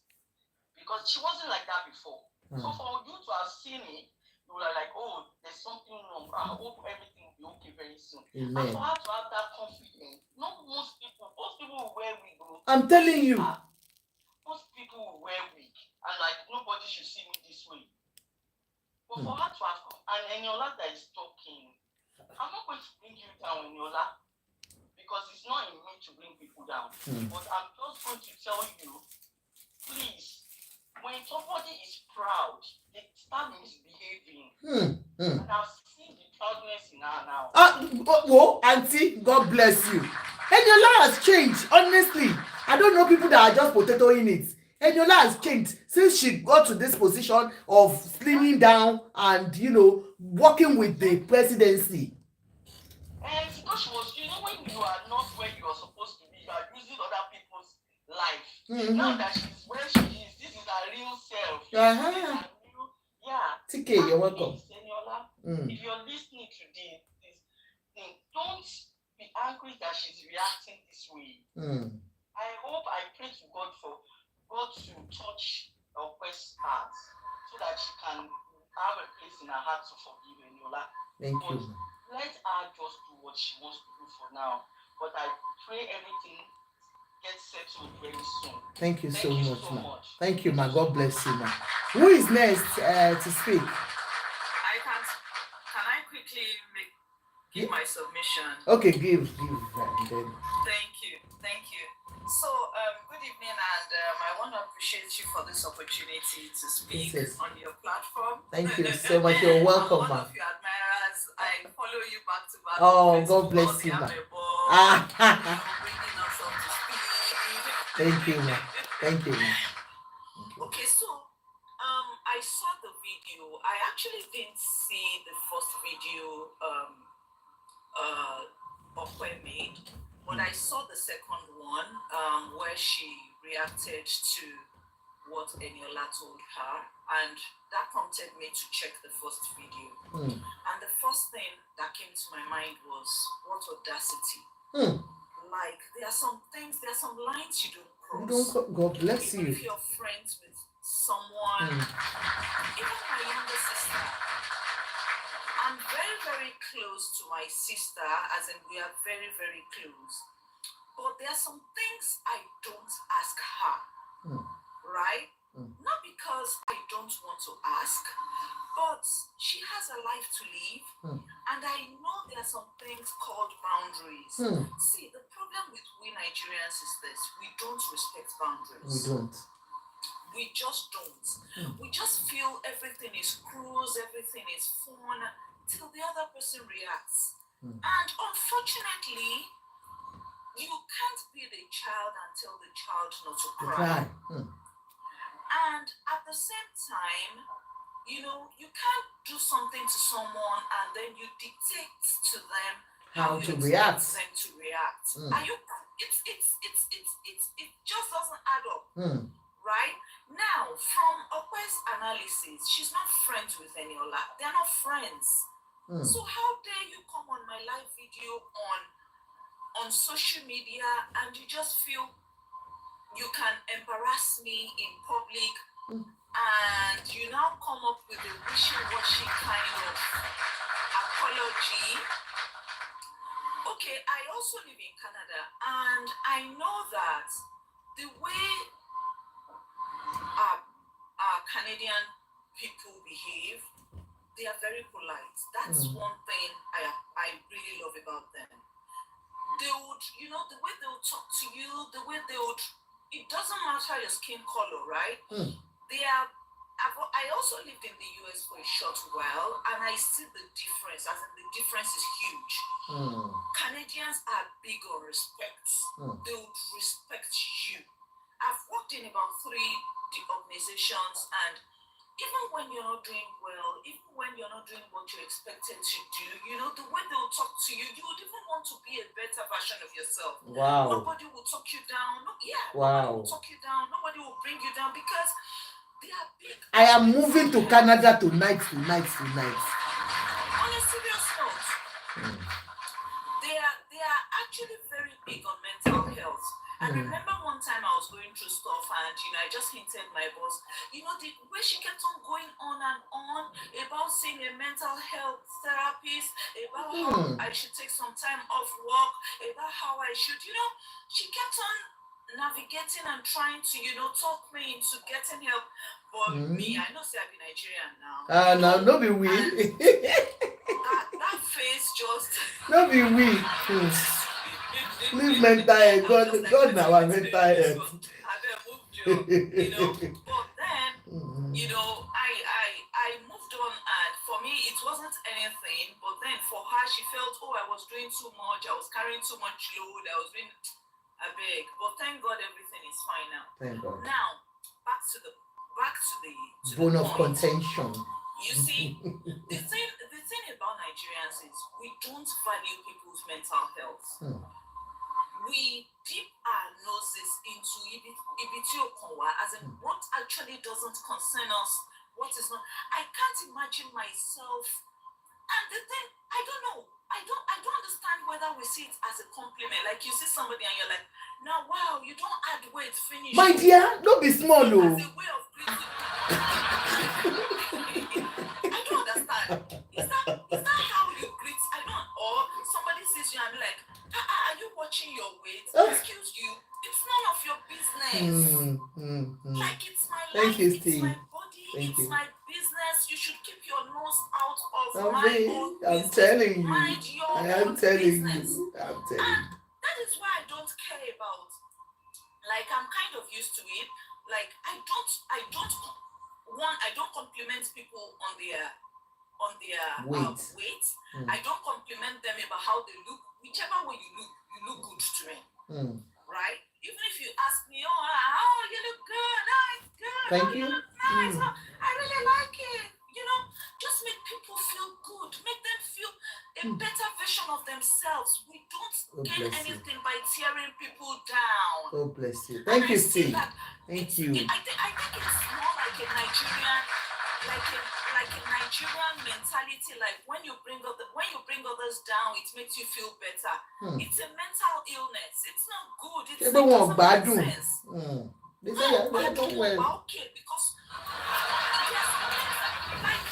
because she wasn't like that before. So for you to have seen it, you were like, oh, there's something wrong. I hope everything will be okay very soon. Amen. And for her to have that confidence, not most people will wear wig. I'm telling you. Most people will wear wig, and like nobody should see me this way. But for her to have, and Eniola that is talking, I'm not going to bring you down, Eniola, because it's not in me to bring people down. But I'm just going to tell you, please, when somebody is proud, they start misbehaving. And I've seen the proudness in her now. Auntie, God bless you. Eniola has changed, honestly. I don't know people that are just potato in it. Eniola has changed since she got to this position of slimming down and, working with the presidency. And because she was, when you are not where you are supposed to be, you are using other people's life. Now that she's where she is, this is her real self. TK, you're welcome. Eniola, if you're listening to this thing, don't be angry that she's reacting this way. I pray to God for God to touch Okpa's heart so that she can have a place in her heart to forgive Eniola. Thank you. Let her just do what she wants to do for now. But I pray everything gets settled very soon. Thank you so much. Thank you, ma. God bless you, ma. Who is next to speak? Can I quickly give my submission? Okay, give. Then. Thank you. So, good evening, and I want to appreciate you for this opportunity to speak on your platform. Thank you so much. You're welcome, I'm one of your admirers. I follow you back to back. Oh, God bless you, ma. Bringing us up to speed. Thank you, ma. Thank you, ma. Okay, so I saw the video. I actually didn't see the first video Okpa made. But I saw the second one where she reacted to what Eniola told her, and that prompted me to check the first video. And the first thing that came to my mind was, what audacity. like there are some things, there are some lines you don't cross. You don't. God bless Even you. if you're friends with someone, even my younger sister, I'm very, very close to my sister, as in we are very, very close. But there are some things I don't ask her, right? Not because I don't want to ask, but she has a life to live, and I know there are some things called boundaries. See, the problem with we Nigerians is this: we don't respect boundaries. We don't. We just don't. We just feel everything is cruise, everything is fun, till the other person reacts. And unfortunately, you can't be the child and tell the child not to cry. And at the same time, you know, you can't do something to someone and then you dictate to them How you to expect react. them to react. Are you? It just doesn't add up, right? Now, from Okwe's analysis, she's not friends with Eniola. They're not friends. So how dare you come on my live video on social media and you just feel you can embarrass me in public, and you now come up with a wishy-washy kind of apology. Okay, I also live in Canada, and I know that the way our Canadian people behave, they are very polite. That's one thing I really love about them. They would, you know, the way they would talk to you, the way they would, it doesn't matter your skin color, right? They are, I also lived in the US for a short while, and I see the difference, as in the difference is huge. Canadians are big on respect. They would respect you. I've worked in about 3 organizations, and even when you're not doing well, even when you're not doing what you're expected to do, you know, the way they'll talk to you, you would even want to be a better version of yourself. Wow. Nobody will talk you down. Wow. Nobody will talk you down. Nobody will bring you down because they are big. I am moving to Canada tonight. On a serious note, they are actually very big on mental health. I remember one time I was going through stuff, and you know, I just hinted my boss, you know, the way she kept on going on and on about seeing a mental health therapist, about how I should take some time off work, about how I should, you know, she kept on navigating and trying to, you know, talk me into getting help. But me, I know say I be Nigerian now. Now no be we. that face just No be we. Leave mental health. God now our mental health. You know, but then, you know, I moved on, and for me it wasn't anything. But then for her, she felt, oh, I was doing too much. I was carrying too much load. I was doing a big. But thank God everything is fine now. Thank God. Now back to the bone of point. contention. You see, the thing about Nigerians is we don't value people's mental health. We dip our noses into ibitio konwa, as in what actually doesn't concern us, what is not. I can't imagine myself. And the thing, I don't know. I don't understand whether we see it as a compliment. Like you see somebody and you're like, now wow, you don't add weight, finish. My dear, don't be small, As oh. a way of greeting. I don't understand. Is that how you greet? I don't. Or somebody sees you and be like, are you watching your weight? Excuse you. It's none of your business. Like it's my life. It's my body. It's my business. You should keep your nose out of my own business. I'm telling you. Mind your I am own telling business. you. I'm telling you. That is why I don't care about. Like I'm kind of used to it. Like I don't compliment people on their weight. I don't compliment them about how they look. Whichever way you look good to me. Right? Even if you ask me, oh, you look good. Oh, it's good. Thank you. You look nice. Oh, I really like it. You know, just make people feel good. Make them feel a better version of themselves. We don't gain anything by tearing people down. God bless you. Thank you, Steve. Thank you. I think it's more like a Nigerian like in Nigerian mentality, like when you bring others down, it makes you feel better. It's a mental illness. It's not good. It doesn't make sense. They say that they don't well. Okay, because yes, like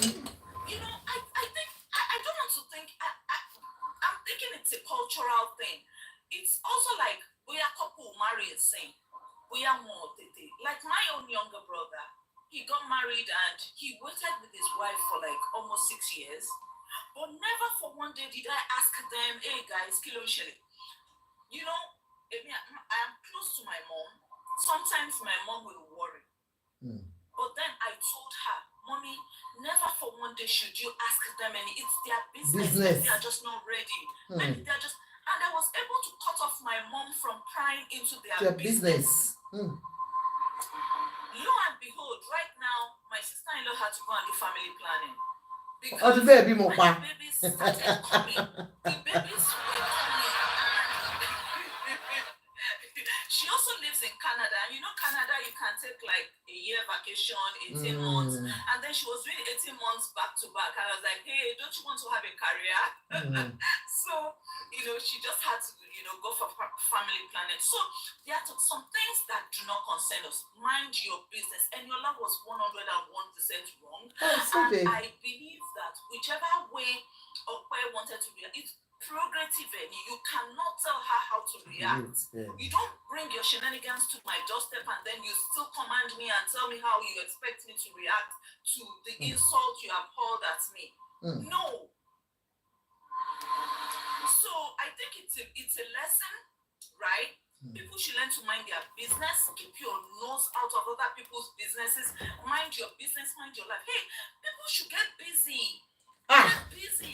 I think I don't want to think. I'm thinking it's a cultural thing. It's also like we are couple marry and sing. We are more like my own younger brother. He got married and he waited with his wife for like almost 6 years. But never for one day did I ask them, hey guys, kilo shele. You know, I am close to my mom. Sometimes my mom will worry. But then I told her, Mommy, never for one day should you ask them any. It's their business. They are just not ready. And I was able to cut off my mom from prying into their business. Lo and behold, right now, my sister-in-law had to go and do family planning. Because when the babies started coming, the babies were coming. She also lives in Canada. And you know, Canada, you can take like a year vacation, 18 months. And then she was doing 18 months back to back. And I was like, hey, don't you want to have a career? So, she just had to, go for family planning. So there are some things that do not concern us. Mind your business. Eniola was 101% wrong. And I believe that whichever way Okwe wanted to be, it's prerogative. You cannot tell her how to react. You don't bring your shenanigans to my doorstep and then you still command me and tell me how you expect me to react to the insult you have hurled at me. No. So I think it's a lesson, right? People should learn to mind their business. Keep your nose out of other people's businesses. Mind your business, mind your life. Hey, people should get busy.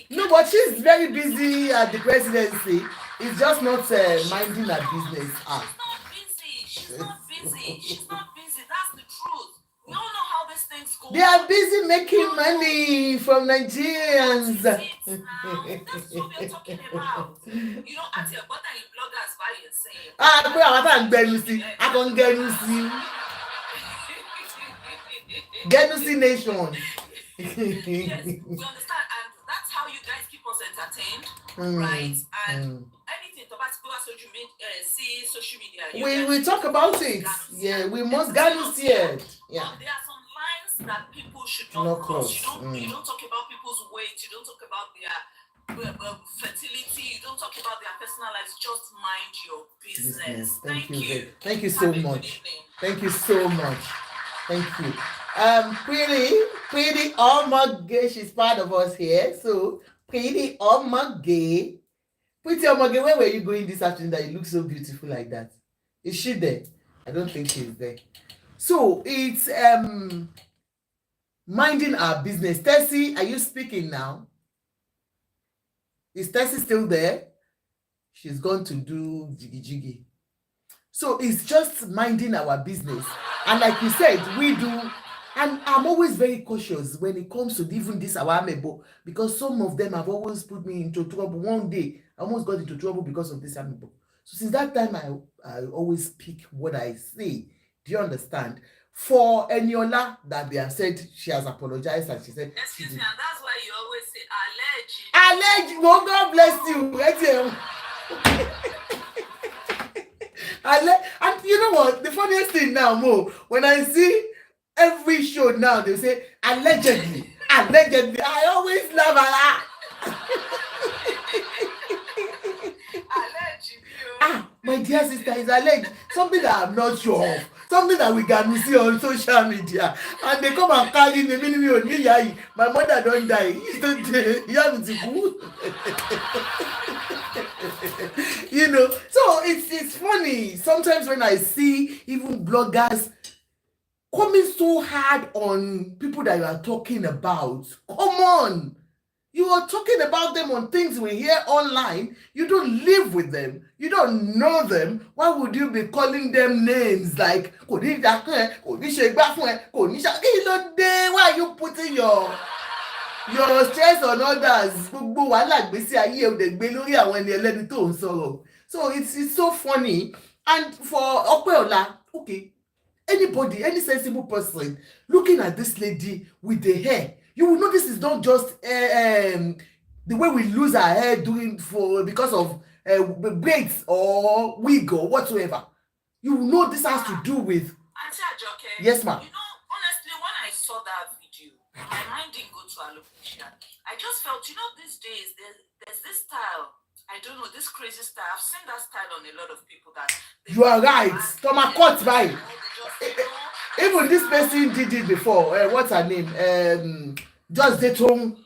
No, but she's very busy at the presidency. It's just not minding her business. She's not busy. That's the truth. We all know how these things go. They are busy making money from Nigerians. That's what we're talking about. At your bottom, you bloggers buy and say. I can Genusi Nation. Yes, we understand, and that's how you guys keep us entertained, right? And anything about social media. We talk about it. Yeah, we must Genusi it. Yeah. There are some lines that people should not cross. You don't talk about people's weight. You don't talk about their fertility. You don't talk about their personal lives. Just mind your business. Thank you. Thank you so much. Thank you so much. Thank you. Pretty Omage, she's part of us here. So, Pretty Omage. Pretty Omage, where were you going this afternoon that you look so beautiful like that? Is she there? I don't think she's there. So, it's minding our business. Tessie, are you speaking now? Is Tessie still there? She's gone to do jiggy. So, it's just minding our business. And like you said, we do. And I'm always very cautious when it comes to even this our amebo, because some of them have always put me into trouble. One day, I almost got into trouble because of this amebo. So since that time, I always speak what I say. Do you understand? For Eniola, that they have said she has apologized and she said... Excuse me, and that's why you always say, alleged. Oh, God bless you. And you know what? The funniest thing now, Mo, when I see every show now, they say, allegedly. I always laugh. My dear sister, is alleged. Something that I'm not sure of. Something that we can see on social media. And they come and carry me. My mother don't die. So it's funny. Sometimes when I see even bloggers coming so hard on people that you are talking about. Come on. You are talking about them on things we hear online. You don't live with them. You don't know them. Why would you be calling them names like why are you putting your stress on others? So it's so funny. And for Aiyeola, okay, Anybody, any sensible person looking at this lady with the hair, you will know this is not just the way we lose our hair because of braids or wig or whatsoever. You will know this has to do with. Auntie Ajoke, yes, ma'am. You know, honestly, when I saw that video, my mind didn't go to alopecia. I just felt, these days there's this style. I don't know, this crazy style. I've seen that style on a lot of people that. You are right. Stomach cut by. Even this person did it before. What's her name? Just did home.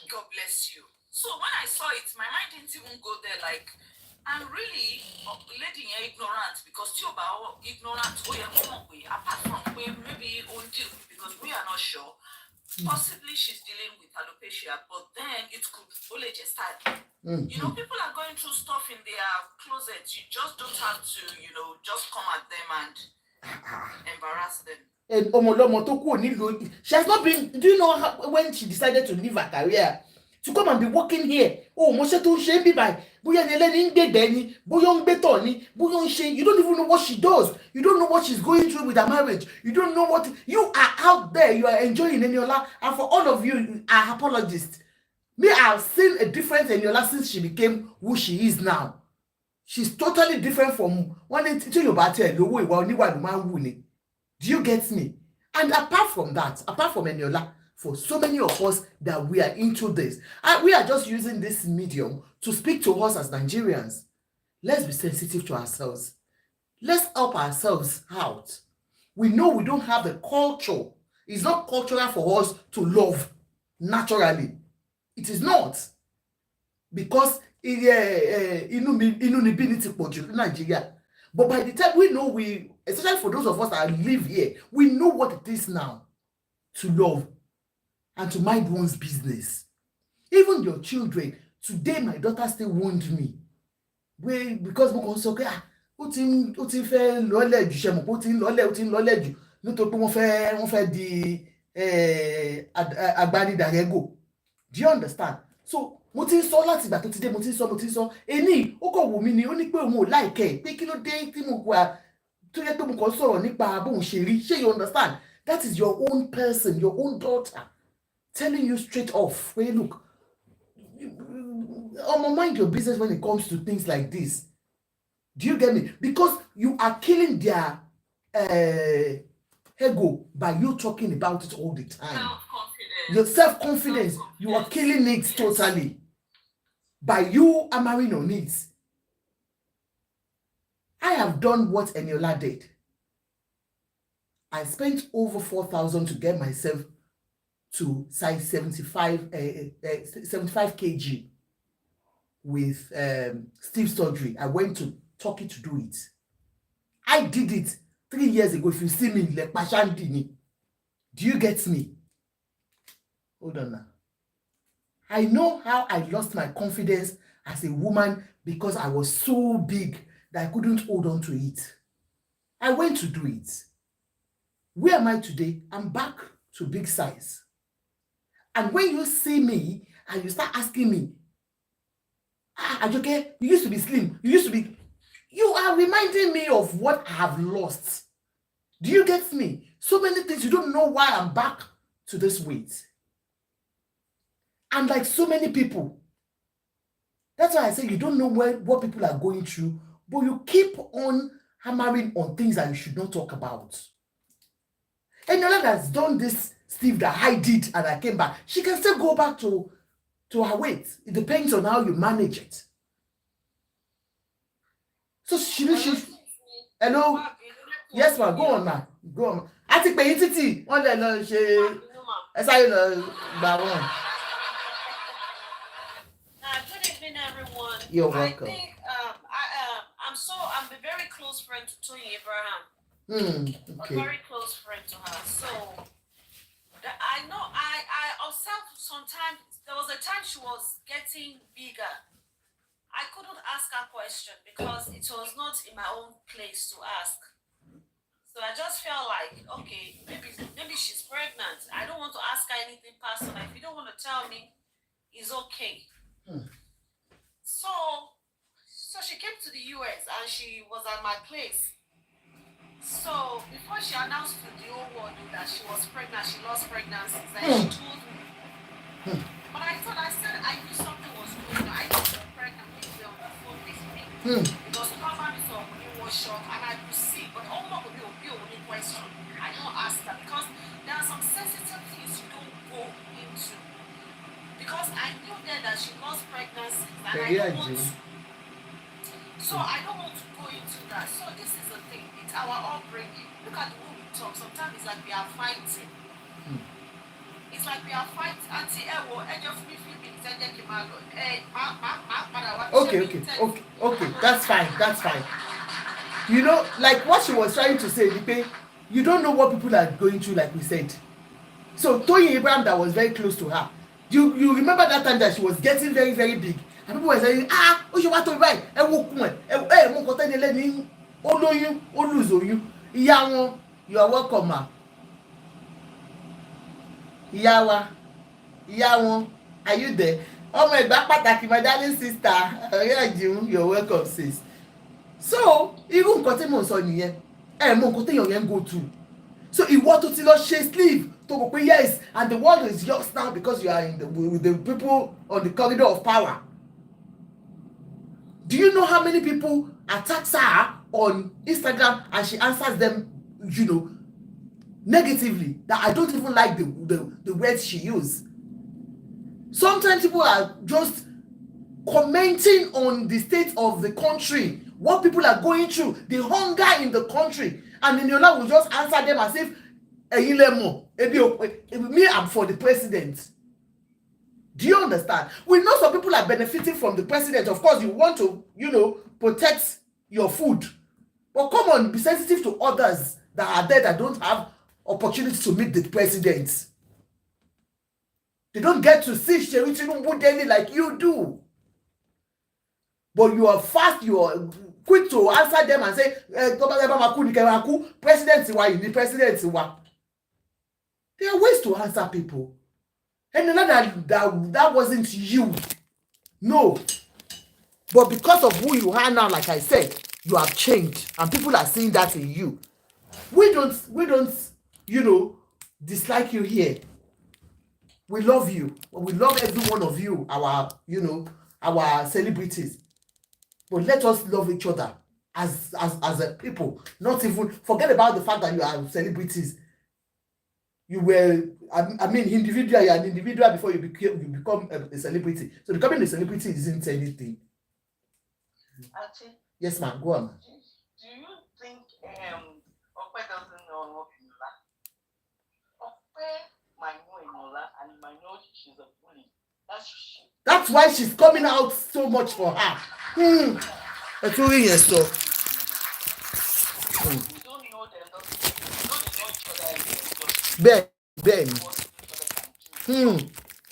God bless you. So when I saw it, my mind didn't even go there. Like, I'm really lady ignorant because you about ignorant. Apart from maybe because we are not sure. Possibly she's dealing with alopecia, but then it could only just start. People are going through stuff in their closets. You just don't have to, just come at them and embarrass them. And she has not been. Do you know when she decided to leave her career to come and be working here? Oh, you don't even know what she does. You don't know what she's going through with her marriage. You don't know what you are out there. You are enjoying Eniola, and for all of you are apologists. Me, I've seen a difference in Eniola since she became who she is now. She's totally different from one. Do you get me? And apart from that, apart from Eniola, for so many of us that we are into this, we are just using this medium to speak to us as Nigerians. Let's be sensitive to ourselves. Let's help ourselves out. We know we don't have the culture. It's not cultural for us to love naturally. It is not. Because Nigeria. But by the time we know, especially for those of us that live here, we know what it is now to love and to mind one's business. Even your children. Today, my daughter still warned me. Because mo kàn sọ pé ó ti fẹ́ lọ́lẹ̀ jù ṣe mọ̀ pé ó ti ń lọ́lẹ̀ jù nítorí pé wọ́n fẹ́ di agbanidàrẹ́gò. Do you understand? So mo ti ń sọ láti ìgbà tó ti dé mo ti ń sọ èní ó kàn wò mí ni ó ní pé òun ò láìkẹ́ pé kí ló dé tí mo wà tó yẹ pé mo kàn sọ̀rọ̀ nípa bóun ṣe rí. Ṣé you understand? That is your own person, your own daughter telling you straight off. Hey, look, mind your business when it comes to things like this. Do you get me? Because you are killing their ego by you talking about it all the time. Your self-confidence, you are killing it totally by you hammering on it. I have done what Eniola did. I spent over 4,000 to get myself to size 75 kg with Steve surgery. I went to Turkey to do it. I did it 3 years ago. If you see me, like Pashandini. Do you get me? Hold on now. I know how I lost my confidence as a woman because I was so big that I couldn't hold on to it. I went to do it. Where am I today? I'm back to big size. And when you see me and you start asking me, Ajoke, you used to be slim. You are reminding me of what I have lost. Do you get me? So many things, you don't know why I'm back to this weight. And like so many people, that's why I say you don't know what people are going through, but you keep on hammering on things that you should not talk about. Eniola has done this, Steve, that I did and I came back. She can still go back to her weight. It depends on how you manage it. So she hello? Yes, ma'am. Go on, ma'am. Go on. I think pay titi. One day no she Good evening, everyone. You're welcome. I think I'm a very close friend to Tony Abraham. Okay. A very close friend to her. So I know I observed sometimes there was a time she was getting bigger. I couldn't ask her question because it was not in my own place to ask. So I just felt like, okay, maybe she's pregnant. I don't want to ask her anything personal. If you don't want to tell me, it's okay. So she came to the US and she was at my place. So before she announced to the whole world that she was pregnant, she lost pregnancy, then she told me. But I thought, I said, I knew something was going on. I knew she was pregnant when we were on the phone with me. Because probably so when you was shocked and I could see, but almost would be only question. I don't ask her because there are some sensitive things you don't go into. Because I knew then that she lost pregnancy and I don't want to. So I don't want to go into that. So this is the thing. It's our upbringing. Look at the way we talk. Sometimes it's like we are fighting. It's like we are fighting. Okay. That's fine. You know, like what she was trying to say, Lipe, you don't know what people are going through, like we said. So Toyin Abraham, that was very close to her. You remember that time that she was getting very, very big, and people were saying, ó ṣe wá tó báyìí, ẹ wo kún ẹ mú nǹkan tẹ́ni ẹlẹ́ni ó lóyún ó lose oyún. Ìyá wọn, you are welcome ma. Ìyá wa, ìyá wọn, are you there? Ọmọ Ẹ̀gbá pàtàkì, my darling sister, ọ̀rẹ́ àjùm, you are welcome sis. So irú nǹkan tí mò ń sọ nìyẹn, ẹ mọ nǹkan téèyàn yẹn ń go through. So ìwọ tó ti lọ ṣe sleeve tó kò pé yes, and the world is yours now because you are with the people on the corridor of power. Do you know how many people attacks her on Instagram and she answers them, you know, negatively, that I don't even like the words she used. Sometimes people are just commenting on the state of the country, what people are going through, the hunger in the country, and Eniola will just answer them as if me, I'm for the president. Do you understand? We know some people are benefiting from the president. Of course, you want to, you know, protect your food, but come on, be sensitive to others that are there that don't have opportunity to meet the president. They don't get to see Seyi Tinubu daily like you do. But you are fast, you are quick to answer them and say, president wa, the president wa. There are ways to answer people. And that wasn't you. No. But because of who you are now, like I said, you have changed. And people are seeing that in you. We don't, you know, dislike you here. We love you. We love every one of you, our, you know, our celebrities. But let us love each other as a people. Not even forget about the fact that you are celebrities. You were, I mean, individual. You are an individual before you become a celebrity. So becoming a celebrity isn't anything. Auntie, Yes, ma'am. Go on. do you think Ope doesn't know Eniola? Ope might know Eniola and might know she's a bully. That's why she's coming out so much for her. That's what we saw. We don't know them, don't know each other. Ben.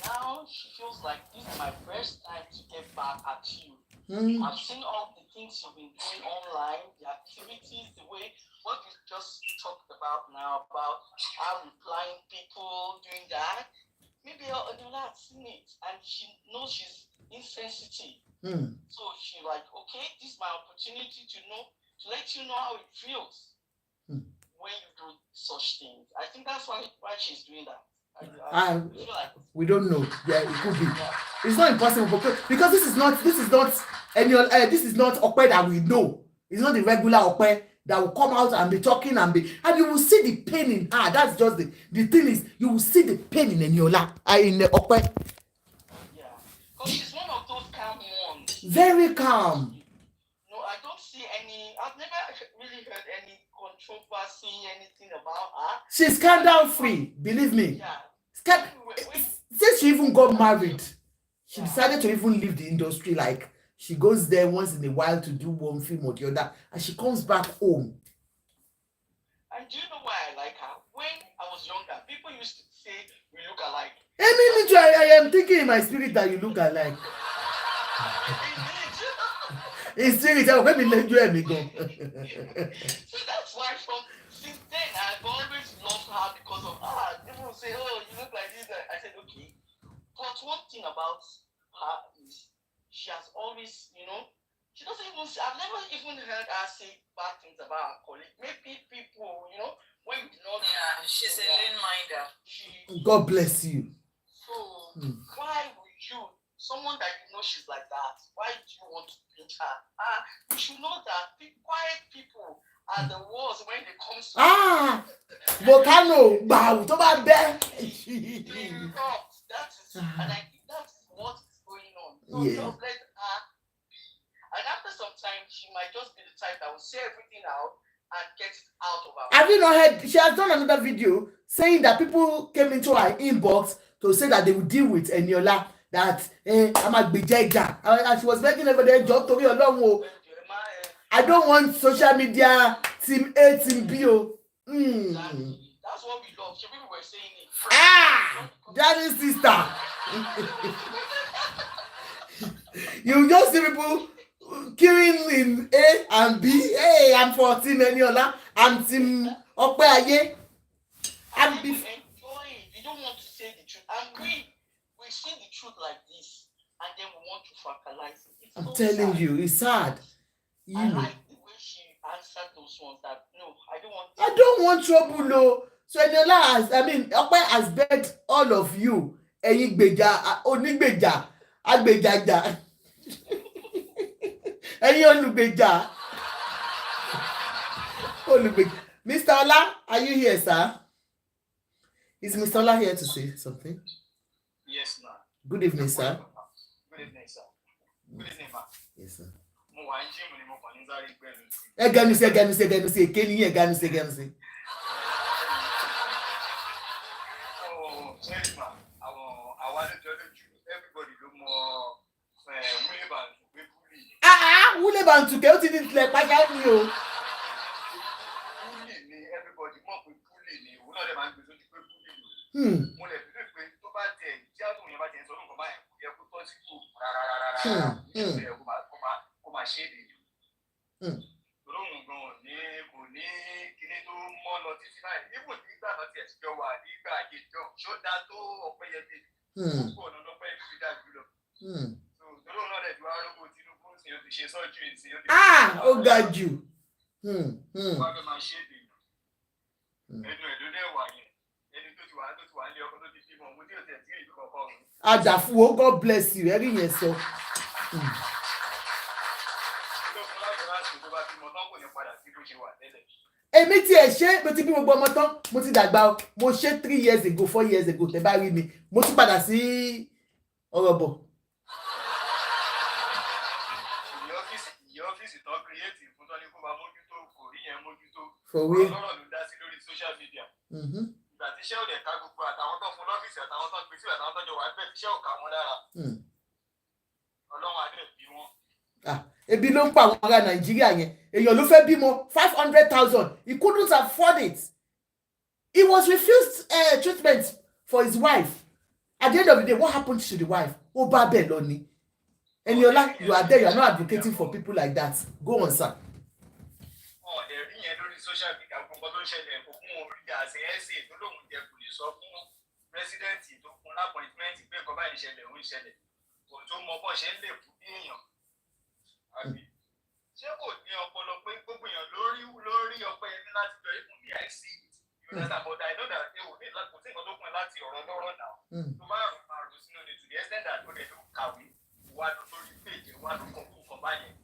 Now she feels like this is my first time to get back at you. I've seen all the things you've been doing online, the activities, the way what you just talked about now, about how replying people, doing that. Maybe Eniola has seen it and she knows she's insensitive. So she like, okay, this is my opportunity to let you know how it feels when you do such things. I think that's why she's doing that. I feel like we don't know. Yeah, it could be. Yeah. It's not impossible because this is not Eniola. This is not Ope that we know. It's not the regular Ope that will come out and be talking and you will see the pain in her. That's just the thing is you will see the pain in Eniola, in Ope. Yeah, because she's one of those calm ones. Very calm. No, I don't see any. I've never really heard any controversy, anything about her. She's scandal free, believe me. Yeah. Since she even got married, she decided to even leave the industry. Like she goes there once in a while to do one film or the other, and she comes back home. And do you know why I like her? When I was younger, people used to say we look alike. I am thinking in my spirit that you look alike. In spirit, maybe let you go. So that's why since then I've always loved her because of her. People say, oh, you look like this. I said, okay. But one thing about her is she has always, She doesn't even say, I've never even heard her say bad things about her colleague. Maybe people, you know, when we did not. Yeah, she's a lean minder. God bless you. So why would you, someone that you know she's like that, why do you want to pinch her? You should know that quiet people are the worst when it comes to volcano, wow, tó bá bẹ́. That is, and I think that is what is going on. So Yeah. just let her be. And after some time, she might just be the type that will say everything out and get it out of her. Have you not heard? She has done another video saying that people came into her inbox to say that they would deal with Eniola. That I'm a gbèjà. And she was begging everybody, "Jọ̀ọ́ torí Ọlọ́run o. I don't want social media team A, team B o." Exactly. That's what we love. So people were saying it. Daddy sister. You just see people queuing in A and B. Hey, I'm for Team Eniola. I'm Team Opeaye. And people enjoy it. They don't want to say the truth. And we see the truth like this, and then we want to fertilize it. I'm telling you, it's sad. I like the way she answered those ones that no, I don't want trouble, no. So Eniola has, Ope has begged all of you. Ẹ̀yin gbèjà, onígbèjà, agbèjàjà. Ẹ̀yin olùgbèjà. Olùgbèjà. Mr. Ola, are you here, sir? Is Mr. Ola here to say something? Yes, ma'am. Good evening, sir. Good evening, sir. Good evening, ma'am. Yes, sir. Everybody do more Wúlé bàǹtùkẹ́ ó ti ní tilẹ̀ pàjá ni o. Everybody mọ̀ pé bully ni òun náà lè máa ń gbé sójú pé bully ni. Mo lè fi pé tó bá tẹ̀ tí àwọn èèyàn bá tẹ̀ sọ́dún kan báyìí kò yẹ kó tọ́ sí kò rárá. Kó máa ṣe é dè. Olóhùn gan kò ní kíní tó mọ́ lọ títí báyìí. Ibò nígbà náà tiẹ̀ ti jọ wà nígbà àjẹjọ́ ṣó dá tó Ọpẹ́yẹmí. Púpọ̀ ọ̀nà lọ́pẹ́ ìlú fi dá jù lọ. Olóhùn náà lè ju arógbó Tinubu sí o ti ṣe sọ́jú ìsìn. Ó ga jù. Wọ́n fẹ́ máa ṣe é dè. Ẹnu ẹ̀dùn dẹ̀ wà yẹn. Ẹni tó ti wà ní ọkọ̀ tó ti bímọ, mo ní òtẹ̀ tí ìlú kọ̀ọ̀kan òun. Àdàfúwò, God bless you, ẹ̀rí yẹn sọ. Èmi tí ẹ ṣe mo ti bí gbogbo ọmọ tán mo ti dàgbà o mo ṣe 3 years ago 4 years ago tẹ́ bá rí mi mo tún padà sí ọ̀rọ̀ bọ̀. Ìyá ọ́fíìsì tán creative fún tán ní kó máa mójútó kò rí yẹn mójútó. Fòwé. Ọlọ́rọ̀ ló dá sí lórí social media. Ìgbà tí iṣẹ́ ò lè ká gbogbo àtàwọn tó fún lọ́fíìsì àtàwọn tó gbé sí àtàwọn tó jọ wà bẹ́ẹ̀ tíṣẹ́ ò ká wọn lára. Ọlọ́run adé bí wọn. Ebi ló ń pa àwọn ará Nàìjíríà yẹn èèyàn ló fẹ́ bímọ 500,000 he couldn't afford it he was refused treatment for his wife at the end of the day what happened to the wife ó bá bẹ́ẹ̀ lọ ni Eniola you are there you are not advocating for people like that go on sir. Ẹ̀rí yẹn lórí social media gbogbo tó ń ṣẹlẹ̀ kò fún orí àṣẹ ẹ̀sìn tó lóun jẹ kò lè sọ fún pírẹsidẹ́ǹtì tó fún lápọ̀ìntmẹ́ǹtì pé nǹkan báyìí ṣẹlẹ̀ ó ń ṣẹlẹ̀ kò tó mọ bọ́ ṣe ń lè fún bí èèyàn. Ṣé kò ní ọpọlọ pé gbogbo èèyàn lórí Ọpẹ́yẹmí láti jọ ikú ní àìsí ìrọ̀lẹ́ta but I know that kò sí nǹkan tó pin láti ọ̀rọ̀ lọ́rọ̀ náà tó bá rùn máa rò sínú ní to the extent that ó lè ló kàwé wà lórí péjì wà ló kọ̀ọ̀kan báyẹn.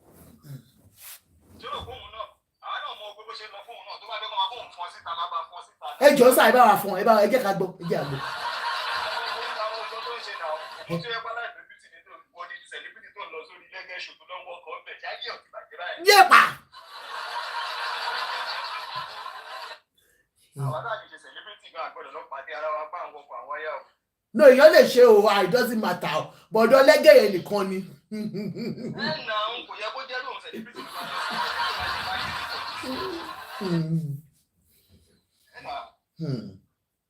Ṣé o fóun náà àwọn náà mọ gbogbo ṣe lọ fóun náà tó bá fẹ́ kọ́ máa fóun fọ́n síta má bá fọ́n síta. Ẹ jọ sá ẹ bá wa fún ẹ jẹ́ ká gbọ́ ẹ jẹ́ àgbọ̀. Àwọn ọjọ́ tó ń ṣe náà mo tún yẹ pálá ìdójútì nínú ìwọ́de celebrity tó ń lọ sórí lẹ́gẹ̀ẹ́ ṣòkò lọ́wọ́ ọkọ̀ ọ̀bẹ jáde ọ̀tí bàjẹ́ báyìí. Yéèpà. Àwọn adáàbí ṣe celebrity gan àgbọ̀dọ̀ lọ pàdé ara wa bá àwọn ọkọ̀ àwọn ayá o. No, èèyàn lè ṣe o it doesn't matter o bọ̀dọ̀ lẹ́gẹ̀ẹ́ nìkan ni. Ẹ̀nà kò yẹ kó jẹ́ lóun celebrity ló máa lọ sí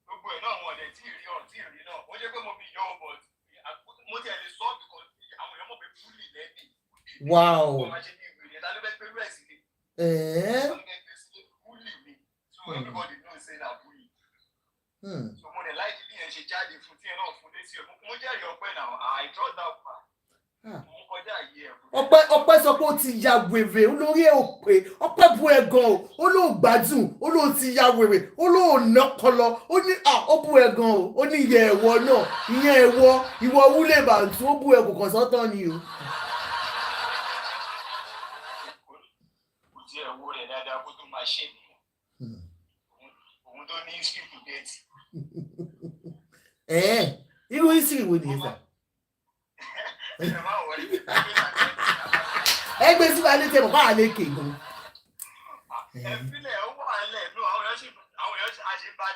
gbogbo ẹ̀ náà wọn lè tí ì rí náà ó jẹ́ pé mo fi yọ ọ̀bọ̀ mo tiẹ̀ lè sọ because àwọn èèyàn mọ̀ pé fúlì lẹ́bi. Wow. Wọ́n máa ṣe ní ìwé ta ló fẹ́ gbé rẹ̀ sílé. Ta ló fẹ́ gbé sílé fúlì mi so everybody know say na fúlì. So mo lè láì bí yẹn ṣe jáde fún tí ẹ náà fún létí ẹ̀ mo jẹ́rìí Ọpẹ́ náà I trust that man. Mo kọjá yìí ẹ̀ fún ọpẹ́ sọ pé ó ti ya wèrè olórí ẹ̀ ò pé ọpẹ́ bu ẹ̀ gan o ó lóò gbádùn ó lóò ti ya wèrè ó lóò nọkọlọ ó ní ó bu ẹ̀ gan o ó ní ìyẹn ẹ̀wọ̀ náà ìyẹn ẹ̀wọ̀ ìwọ wúlé bàǹtù ó bu ẹ̀ kò kàn sọ́tàn ni o. kò tí ẹ̀ wo rẹ̀ dáadáa kó tó máa ṣe nìyẹn òun tó ní history to date. irú history wo nìyẹn sà. ẹgbẹ́ sí wa létí ẹ̀ bọ̀ báwa lè ké gan. ẹ̀fílẹ̀ ó wà lẹ̀ ló àwọn èèyàn àṣebá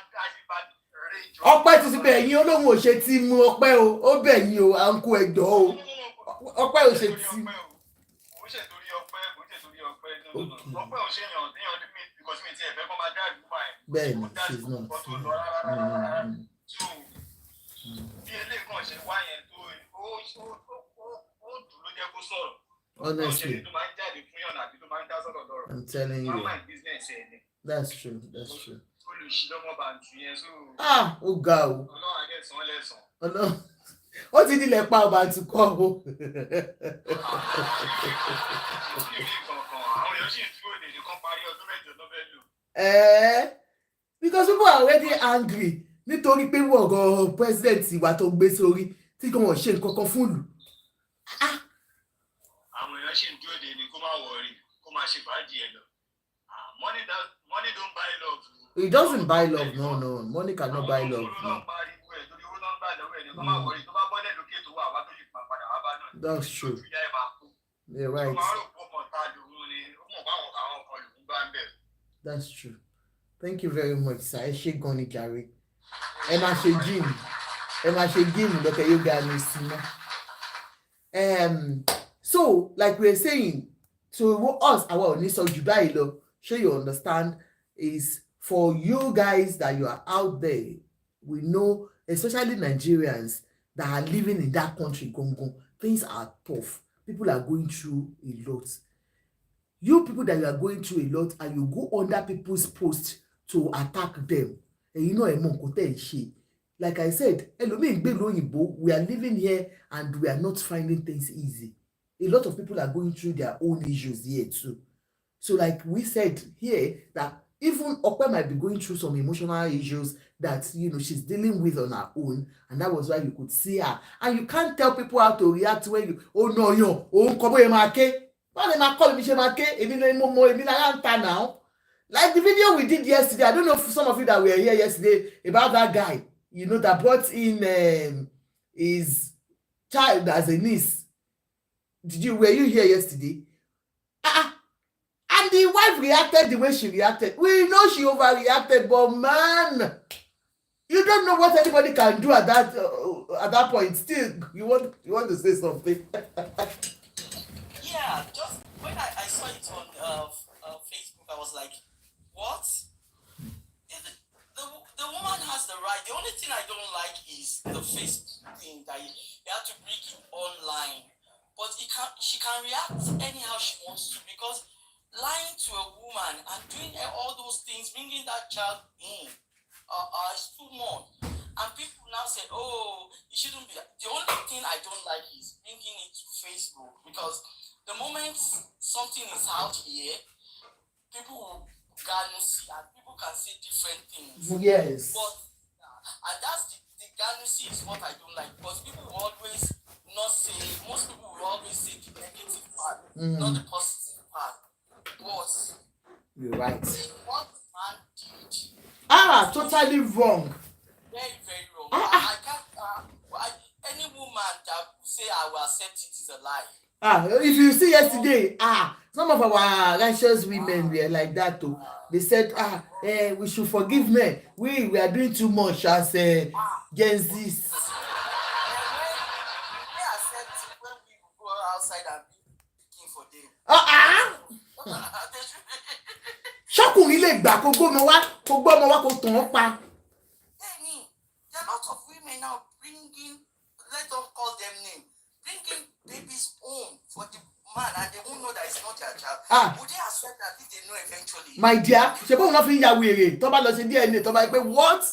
rẹ̀ jọ. ọpẹ́ ti ti bẹ̀ yín olóhùn òṣè ti mú ọpẹ́ o ó bẹ̀ yín o à ń kó ẹjọ́ o ọpẹ́ òṣè ti. kò ṣe torí ọpẹ́ ọpẹ́ ò ṣe yàn níyàn ní because mi ti ẹ̀fẹ́ kọ́ máa dá ìdúgbò ẹ̀. bẹ́ẹ̀ni she's not. so bí eléyìí kan ṣe wá yẹn tó ó dùn ló jẹ́ kó sọ̀rọ̀. Honestly, I'm telling you. That's true. Ó ga o. Ó ti dilẹ̀ pa ọba àtúkọ́ o. Because people are already angry nítorí pé wọ̀rọ̀ president wa tó gbé sórí tí kò wọ́n ṣe nǹkan kan fún ìlú. Ṣì ń dúró de ni kó má wọrí kó má ṣe fàájì ẹ lọ. Money don't buy love. It doesn't buy love, no. Money cannot buy love. No. That's true. You're right. That's true. Thank you very much, sir. Ẹ ṣé gan ni jàre. Ẹ máa ṣe gym lọ́kẹ́ yoga ní sinmi. So, like we were saying, to us, our Oniso Jubailo, sure you understand, is for you guys that you are out there, we know, especially Nigerians that are living in that country, Gongo, things are tough. People are going through a lot. You people that you are going through a lot, and you go under people's posts to attack them. And you know, like I said, we are living here and we are not finding things easy. A lot of people are going through their own issues here too. So like we said here, that even Okwe might be going through some emotional issues that, she's dealing with on her own. And that was why you could see her. And you can't tell people how to react when you, now. Like the video we did yesterday, I don't know if some of you that were here yesterday about that guy, that brought in his child as a niece. Were you here yesterday? And the wife reacted the way she reacted. We know she overreacted, but man, you don't know what anybody can do at that point. Still, you want to say something? Yeah, just when I saw it on Facebook, I was like, what? The woman has the right. The only thing I don't like is the Facebook thing that you have to bring it online. But she can react anyhow she wants to, because lying to a woman and doing all those things, bringing that child in, is too much. And people now say, oh, it shouldn't be that. The only thing I don't like is bringing it to Facebook, because the moment something is out here, people will see and people can say different things. Yes. But and that's the garnishing is what I don't like, because people will always not say, most people will always say the negative part, not the positive part. But you're right. What man did, totally wrong. Very, very wrong. I can't. Any woman that say I will accept it is a lie. If you see yesterday, some of our righteous women were like that too. They said, we should forgive men. We are doing too much as Gen Z's. Ṣọ́kùnrin lè gbà kó gbọ́mọ wá kó tàn án pa. There are a lot of women now bringing, let us call them name, bringing babies home for the man, and they won't know that it's not their child. Would they accept that if they know eventually? My dear, ṣe bóun náà fi ń ya wèrè tó bá lọ sí DNA tó bá yẹ pé what?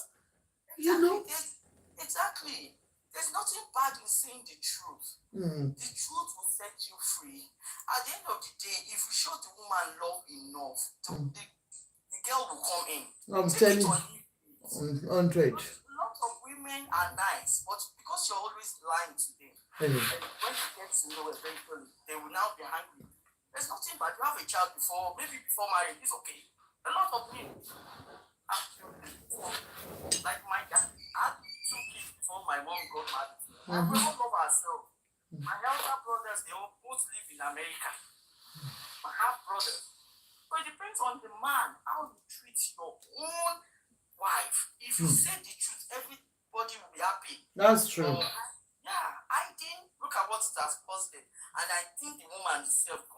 Exactly. there's nothing bad in saying the truth. The truth will set you free. At the end of the day, if you show the woman love enough, the girl will come in. I'm Take telling it you, 100. a lot of women are nice, but because you're always lying to them, Anyway. and when you get to know eventually, they will now be angry. There's nothing bad. You have a child before, maybe before marriage, it's okay. A lot of men have children before. Like my dad, I had 2 kids before my mom got married. And we all love ourselves. My elder brothers, they all both live in America. My half brothers. So it depends on the man, how you treat your own wife. If you say the truth, everybody will be happy. That's true. Yeah, I didn't look at what it has caused it. And I think the woman herself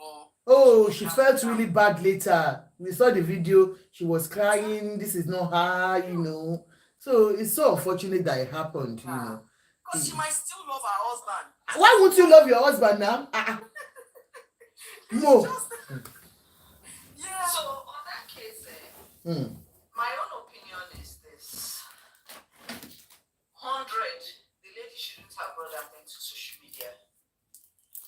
Oh, she felt really bad later. We saw the video. She was crying. This is not her, you know. So it's so unfortunate that it happened, you know. Because she might still love her husband. Why won't you love your husband now? Mo. Yeah. So on that case, my own opinion is this: 100, the lady shouldn't have brought that into social media.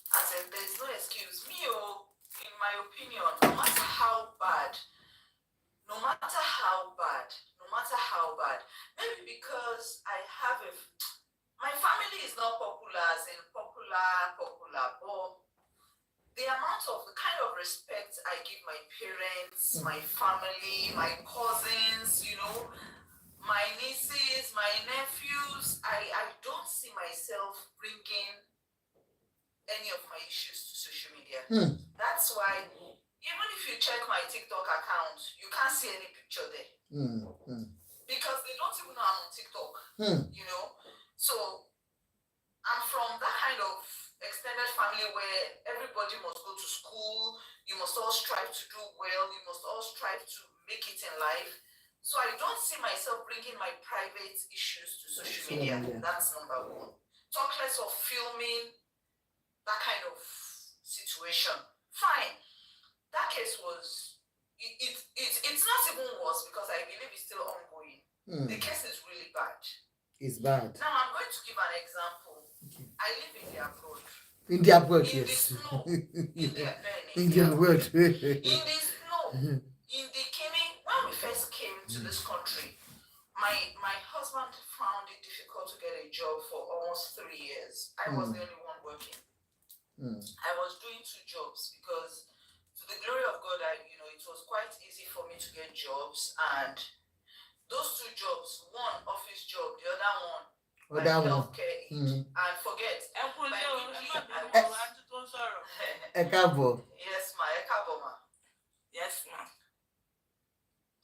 As in, there's no excuse. Me, in my opinion, no matter how bad, maybe because I have my family is not popular, as in popular, but the amount of the kind of respect I give my parents, my family, my cousins, you know, my nieces, my nephews, I don't see myself bringing any of my issues to social media. That's why even if you check my TikTok account, you can't see any picture there. Because they don't even know I'm on TikTok. You know? So I'm from that kind of extended family where everybody must go to school, you must all strive to do well, you must all strive to make it in life. So I don't see myself bringing my private issues to social media. That's number one. Talk less of filming that kind of situation. Fine. That case was, it's not even worse because I believe it's still ongoing. The case is really bad. It's bad. Now I'm going to give an example. I live in the abroad. In the abroad, In yes. the snow. In The abroad. In the snow. In the when we first came to this country, my husband found it difficult to get a job for almost 3 years. I was the only one working. I was doing 2 jobs because, to the glory of God, it was quite easy for me to get jobs. And those 2 jobs, one office job, the other one healthcare aid. And forget. Yes, ma. Yes, ma'am.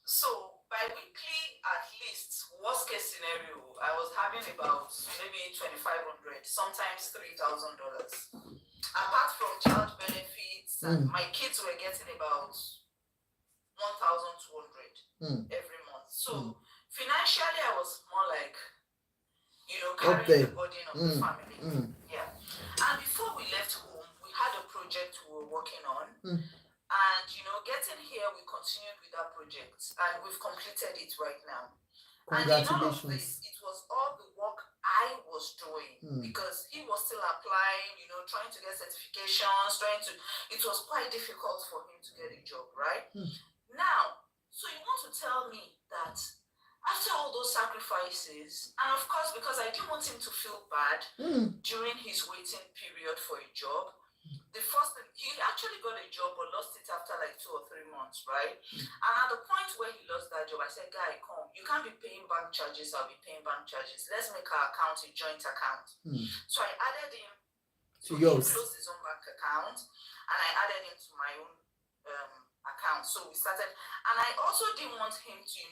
So bi-weekly, at least, worst case scenario, I was having about maybe $2,500, sometimes $3,000. Apart from child benefits, and my kids were getting about $1,200 every month. So financially, I was more like, carrying the burden of the family. Yeah. And before we left home, we had a project we were working on. And, getting here, we continued with that project. And we've completed it right now. And in all of this, it was all the work I was doing. Because he was still applying, trying to get certifications, it was quite difficult for him to get a job, right? Now, so you want to tell me that after all those sacrifices, and of course, because I didn't want him to feel bad during his waiting period for a job, he actually got a job but lost it after like 2 or 3 months, right? And at the point where he lost that job, I said, guy, come, you can't be paying bank charges, I'll be paying bank charges. Let's make our account a joint account. So I added him to yours. He closed his own bank account, and I added him to my own account. So we started, and I also didn't want him to,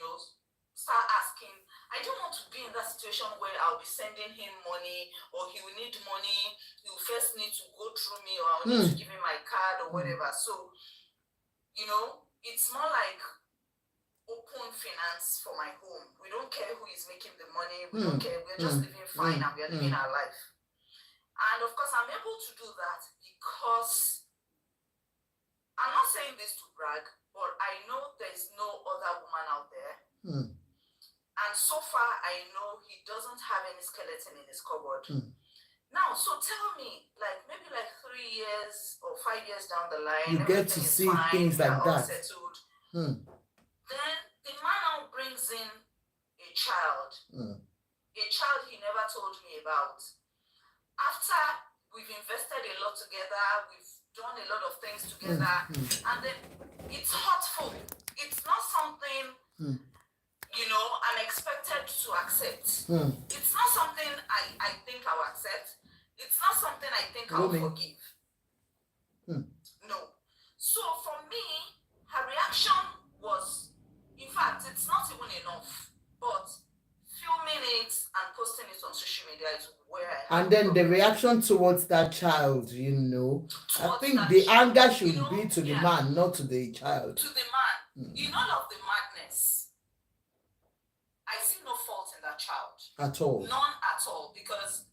start asking. I don't want to be in that situation where I'll be sending him money, or he will need money. He will first need to go through me, or I'll need to give him my card or whatever. So, it's more like open finance for my home. We don't care who is making the money. We don't care. We're just living fine and we're living our life. And of course, I'm able to do that because I'm not saying this to brag, but I know there's no other woman out there And so far, I know he doesn't have any skeleton in his cupboard. Now, so tell me, like maybe like 3 years or 5 years down the line, you get to see things like that. Settled. Then the man now brings in a child. A child he never told me about. After we've invested a lot together, we've done a lot of things together, and then it's hurtful. It's not something, you know, I'm expected to accept. It's not something I think I'll accept. It's not something I think I'll forgive. No. So for me, her reaction was, in fact, it's not even enough, but filming it and posting it on social media is where and then the reaction towards that child, you know, I think the anger should be to the man, not to the child. To the man. In all of the madness, I see no fault in that child. At all. None at all, because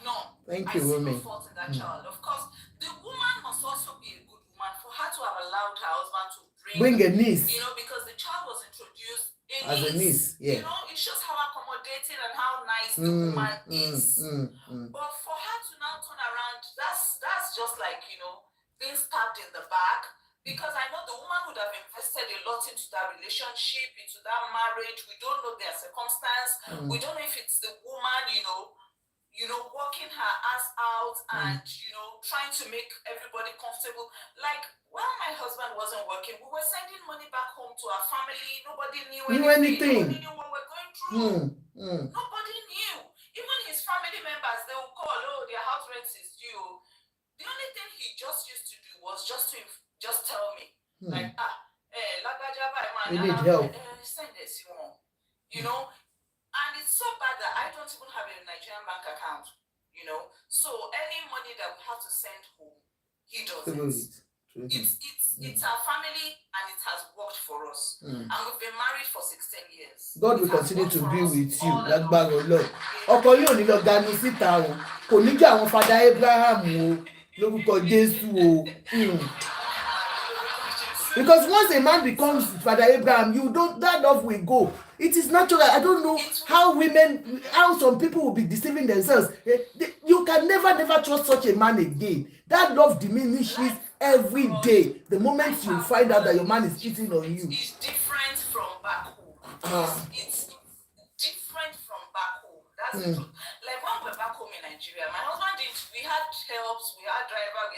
none. Thank you, I see woman. no fault in that child. Of course, the woman must also be a good woman for her to have allowed her husband to bring a niece. You know, because the child was introduced as a niece. Yeah. You know, it shows how accommodating and how nice the woman is. But for her to now turn around, that's just like, you know, being stabbed in the back. Because I know the woman would have invested a lot into that relationship, into that marriage. We don't know their circumstance. We don't know if it's the woman, you know, working her ass out and, you know, trying to make everybody comfortable. Like, when my husband wasn't working, we were sending money back home to our family. Nobody knew anything. Nobody knew what we're going through. Nobody knew. Even his family members, they would call, oh, their house rent is due. The only thing he just used to do was just tell me, like, you need help. Send this, you know. And it's so bad that I don't even have a Nigerian bank account, you know. So any money that we have to send home, he does it. It's our family and it has worked for us. And we've been married for 16 years. God will continue to be with you. Lágbára Ọlọ́run. Ọkọ yóò ní lọ ganu síta o. Kò ní jẹ́ àwọn Father Abraham o. Lórúkọ Jésù o. Because once a man becomes Father Abraham, that love will go. It is natural. I don't know how some people will be deceiving themselves. You can never trust such a man again. That love diminishes every day. The moment you find out that your man is cheating on you. It's different from back home. It's different from back home. That's the truth. Like when we're back home in Nigeria, my husband we had helps, we had driver,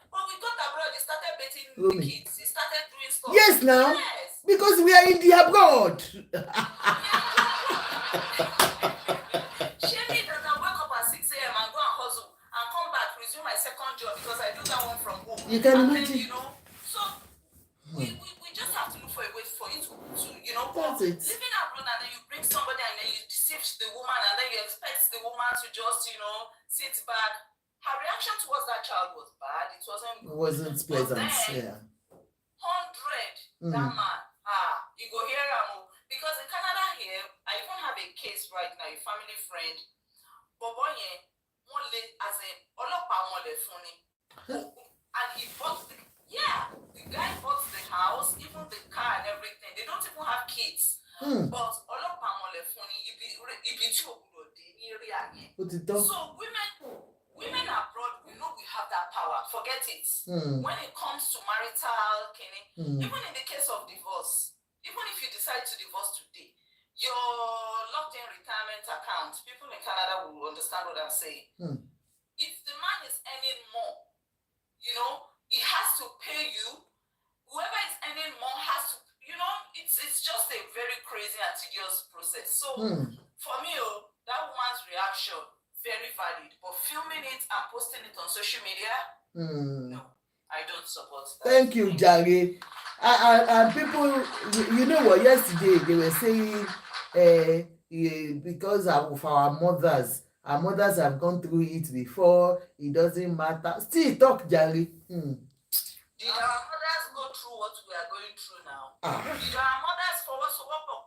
but we got abroad, he started betting the kids. He started doing stuff. Yes, now. Yes. Because we are in the abroad. Shame me that I wake up at 6 a.m. and go and hustle and come back, resume my second job because I do that one from home. You can imagine. Then, you know, so we just have to look for a way for you to you know, that's it. Living abroad and then you bring somebody and then you deceive the woman and then you expect the woman to just, you know, sit back. Her reaction towards that child was bad. It wasn't pleasant. Then, 100, that man, you go hear him. Because in Canada here, I even have a case right now, a family friend. And he bought the guy bought the house, even the car and everything. They don't even have kids. But so women abroad, we know we have that power. Forget it. When it comes to marital, even in the case of divorce, even if you decide to divorce today, your locked-in retirement account, people in Canada will understand what I'm saying. If the man is earning more, you know, he has to pay you. Whoever is earning more has to, you know, it's just a very crazy and tedious process. So for me, that woman's reaction, very valid, but filming it and posting it on social media, no, I don't support that. Thank you, Jare. And people, you know what, yesterday they were saying because of our mothers have gone through it before, it doesn't matter. Still talk, Jare. Did our mothers go through what we are going through now? Did our mothers force up to?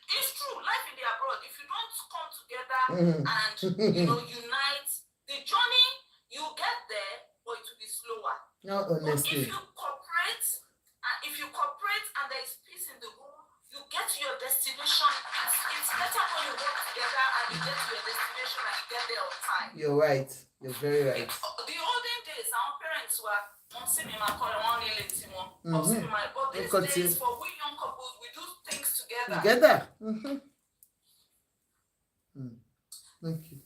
It's true, life in the abroad, if you don't come together and, you know, unite, the journey, you get there, but it will be slower. No, honestly. But if you cooperate and there is peace in the home, you get to your destination. destination, it's better when you work together and you get to your destination and you get there on time. You're right. You're very right. The olden days, our parents were but these days, for we young couples, we do things together. Thank you.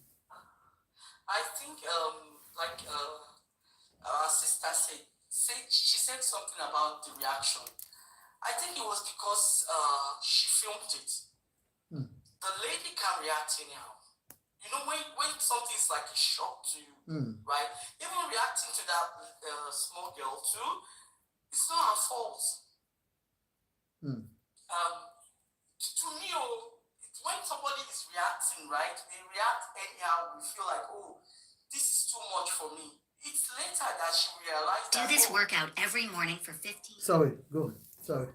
I think, like our sister said, she said something about the reaction. I think it was because she filmed it. The lady can react anyhow. You know, when something's like a shock to you, right? Even reacting to that small girl too, it's not her fault. To me, when somebody is reacting, right? They react anyhow. We feel like, oh, this is too much for me. It's later that she realized. Do this workout every morning for 15. Sorry, go on. Sorry.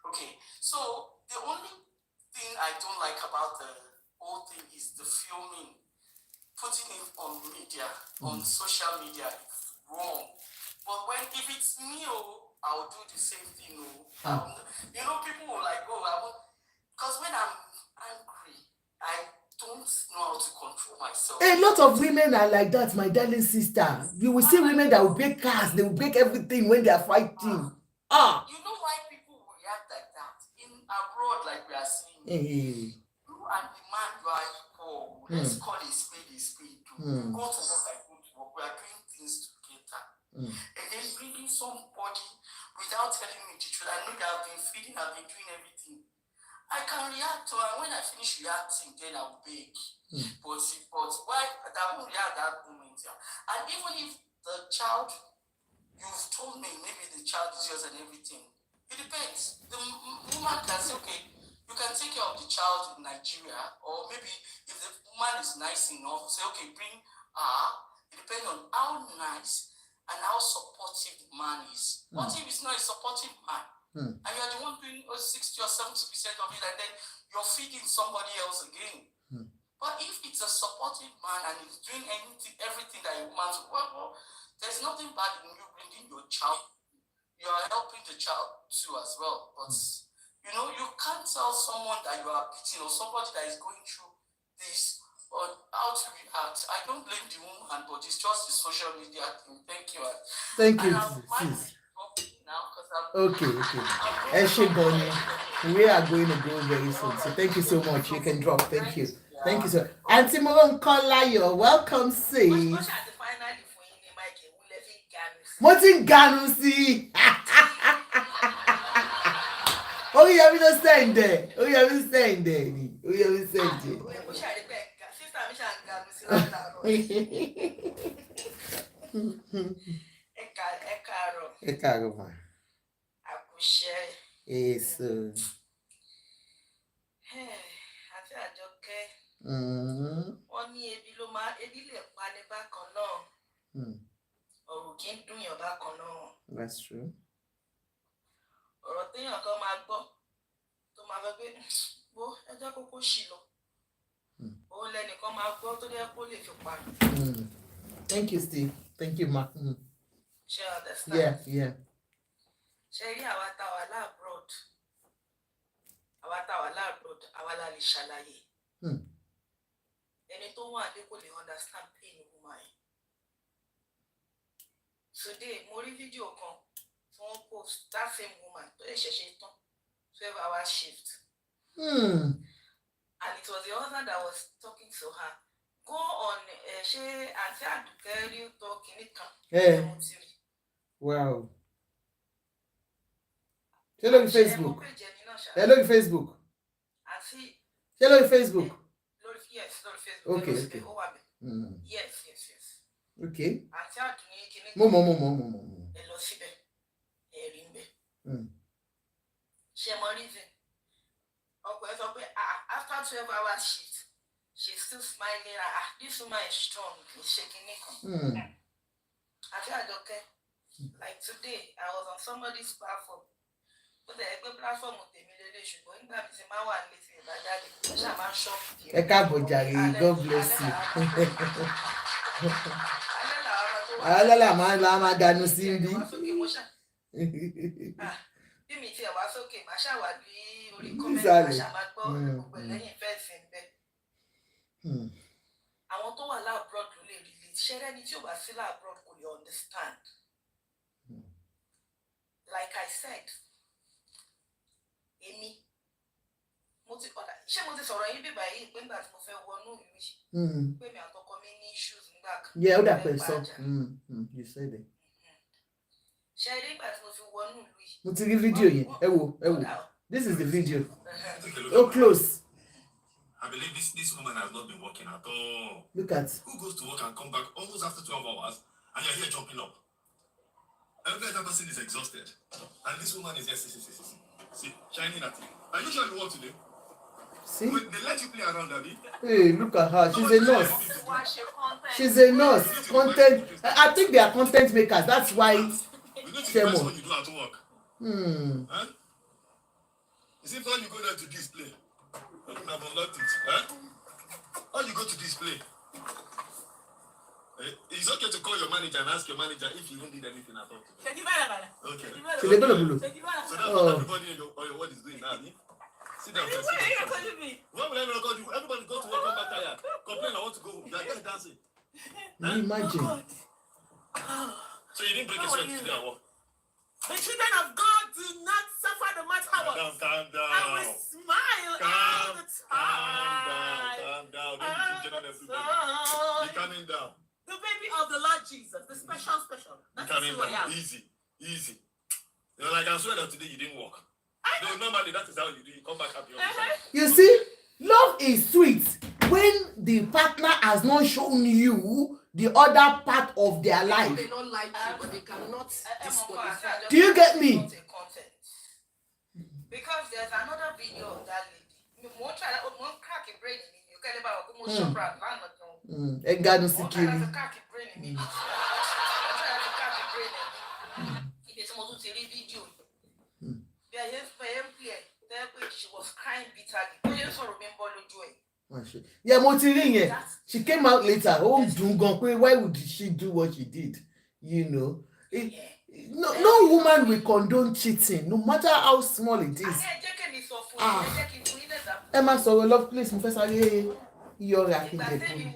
Okay, so the only thing I don't like about the whole thing is the filming, putting it on media, on social media. It's wrong. But if it's me, I'll do the same thing. You know, people will like, because when I'm angry, I don't know how to control myself. A lot of women are like that, my darling sister. You will see women that will break cars, they will break everything when they are fighting. You know why people will react like that? In abroad, like we are seeing, you and the man, you are equal. Let's call it spade. You go to work, I go to work. We are doing things together. And then bringing somebody without telling me the truth. I know that I've been feeding, I've been doing everything. I can react to her. When I finish reacting, then I'll beg. But why? I won't react that moment. Yeah. And even if the child, you've told me maybe the child is yours and everything, it depends. The woman can say, okay, you can take care of the child in Nigeria, or maybe if the woman is nice enough, say, okay, bring her. It depends on how nice and how supportive the man is. What if it's not a supportive man? And you're the one doing 60 or 70% of it, and then you're feeding somebody else again. But if it's a supportive man and he's doing everything that a woman's, well, there's nothing bad in you bringing your child. You are helping the child too as well. But you know, you can't tell someone that you are beating or somebody that is going through this or how to react. I don't blame the woman, but it's just the social media thing. Thank you. Thank you, sis. Okay. We are going to go very soon. So thank you so much. You can drop. Thank you. Thank you, sir. Auntie Moron Kola, you're welcome, sis. Motin Ganusi. Oh, you haven't staying there. Yes. Wọ́n ní ebi lè pa ní bákan náà. Ọ̀rọ̀ kì í dùn yàn bákan náà. That's true. Ọ̀rọ̀ téèyàn kan máa gbọ́ tó máa fẹ́ pé wo ẹjọ́ kókó ṣì lọ. Òun lẹ́nìkan máa gbọ́ tó jẹ́ kó lè fi pa. Thank you, Steve. Thank you, Ma. Ṣé understand? Yeah. Ṣé rí àwa tá wà láàbroad? Àwa la lè ṣàlàyé. Ẹni tó wà dé kò lè understand pain woman yìí. Today, mo rí fídíò kan tí wọ́n post that same woman tó lè ṣẹ̀ṣẹ̀ tán 12-hour shift. And it was the husband that was talking to her. Go on, ṣé àǹtí Àdùkẹ́ rí tó kìíní kan. Wow. Hello Facebook. Hello Facebook. Hello Facebook. Yes, lórí Facebook. Okay. Yes. Okay. Àǹtí Àdùkẹ́ kìíní kan. Mo. Ẹ lọ síbẹ̀, ẹ rí ń bẹ̀. Ṣé mo reason? Ọkọ ẹ sọ pé after 12-hour shift, she's still smiling. This woman is strong. She's shaking it. Àǹtí Àdùkẹ́, like today, I was on somebody's platform. But the platform of the military, but in that is my one little badly. God bless you. Alala ma danu simbi. lórí comment Exactly. àṣàmágbọ́ gbogbo lẹ́yìn fẹ́ sí ń bẹ́. Àwọn tó wà láàbùrọ̀d ló lè rí lè ṣẹ́rẹ́ ní tí ò bá sí láàbùrọ̀d kò lè understand. Like I said, èmi ṣé mo ti sọ̀rọ̀ yín bíbá yìí pé nígbà tí mo fẹ́ wọnú ìlú yìí pé mi àtọkọ mi ní issues nígbà kan. Yeah, ó dà pé sọ. You said it. Ṣé rí nígbà tí mo fi wọnú ìlú yìí. Mo ti rí fídíò yẹn. Ẹ wò. This is the video. Oh, close. I believe this woman has not been working at all. Look at. Who goes to work and come back almost after 12 hours and you're here jumping up? I look like that person is exhausted. And this woman is here, see, shining at you. Are you sure you want to do? See? Wait, they let you play around, Abby? Hey, look at her. She's a nurse. She's a nurse. Content. I think they are content makers. That's why. You need to press what you do at work. Huh? You see, when you go there to display, you have unlocked it. Huh? How you go to display? It's okay to call your manager and ask your manager if you don't need anything at all. Okay. So they're gonna blue. So that's what everybody in your what is doing now. Sit down. Why would I not call you? Everybody go to work, come back tired. Complain, I want to go home. They're going dancing. Imagine. So you didn't break a sweat today at work? The children of God do not suffer no matter what. Calm down. I will smile all the time. Calm down. Don't be children everybody. Be calming down. The baby of the Lord Jesus, the special. That's Calming who I down. am. Easy. You know, like I swear that today you didn't work. No, normally that is how you do. You come back happy all the time. You see, love is sweet when the partner has not shown you the other part of their life. They don't like you, but they cannot disqualify. Do you get me? Because there's another video of that lady. More try that one crack in brain. You can't about more shop right now. Egado security. Crack in brain. It's more to tell video. She was crying bitterly. Yeah, mo ti rí yẹn. She came out later. Oh, dùn gan pé why would she do what she did? You know, no woman will condone cheating, no matter how small it is. Ẹ má sọ̀rọ̀ love place mo fẹ́ sáré yọra kí n jẹ kú.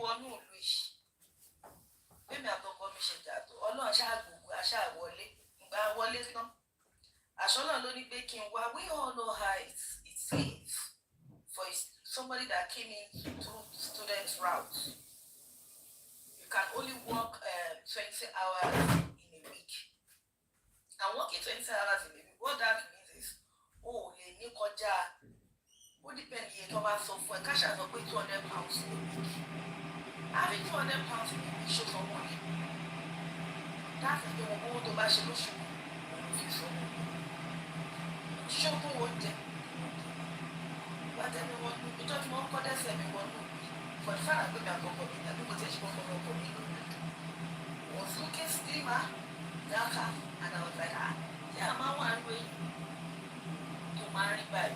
We all know how it's safe for somebody that came in through students' route. You can only work 20 hours in a week. And working 20 hours in a week, what that means is, what depends on your software, cash has up with £200 in a week. Having £200 in a week shows some money. That is the one to buy solution. Show what them. But then we don't want to say we want to. For the fact that we are going to be was looking steamer, darker, and I was like, yeah, my one way to marry by.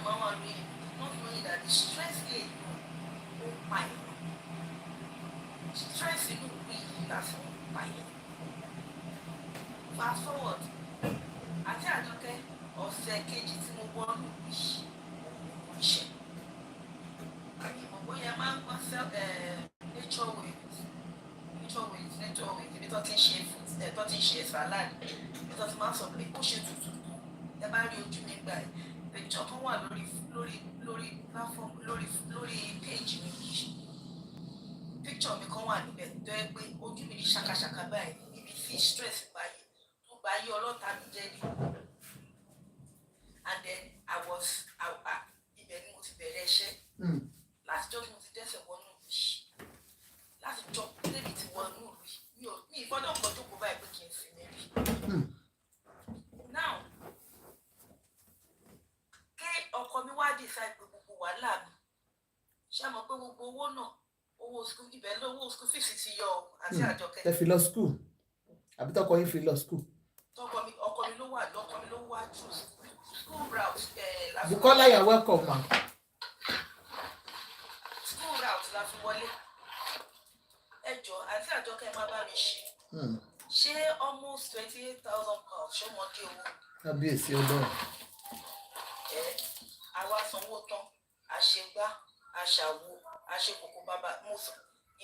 My one way, not knowing that the stress is my stress is that's my. Fast forward. Àti Àjọkẹ́ ọ̀sẹ̀ kejì tí mo wọ́n lù iṣẹ́. Bóyá máa ń gbọ́ nature waves ibi tó ti ń ṣe salad ibi tó ti máa ń sọ pé kó ṣe tutù ẹ bá rí ojú mi gbà ẹ picture kan wà lórí platform lórí page mi picture mi kan wà níbẹ̀ tó yẹ pé ojú mi ní ṣàkàṣàkà báyìí níbi tí stress báyìí. And then I was ibẹ̀ ni mo ti bẹ̀rẹ̀ iṣẹ́ láti jọ́ mo ti dẹ́sẹ̀ wọnú ìlú láti jọ́ débi ti wọnú ìlú mi ìfọdọ̀ ọkọ̀ jókòó báyìí pé kí n fi mẹ́bí. Now kí ọkọ mi wá decide pé gbogbo wàhálà mi ṣé mo pé gbogbo owó náà owó school ibẹ̀ lówó school fees ti yọ àti Àjọkẹ́. Ẹ fi lọ school àbí tọkọ yín fi lọ school. Ọkọ mi ló wà through school route. Bukola, you're welcome, ma. School route la fi wọlé. Ẹ jọ̀ọ́ àti Àjọkẹ́ máa bá mi ṣe. Ṣé almost £28,000 ṣó mọ dé owó? Kábíyèsí Ọlọ́run. àwa sanwó tán àṣegbá àṣàwò àṣekòkò bàbá mọ̀sọ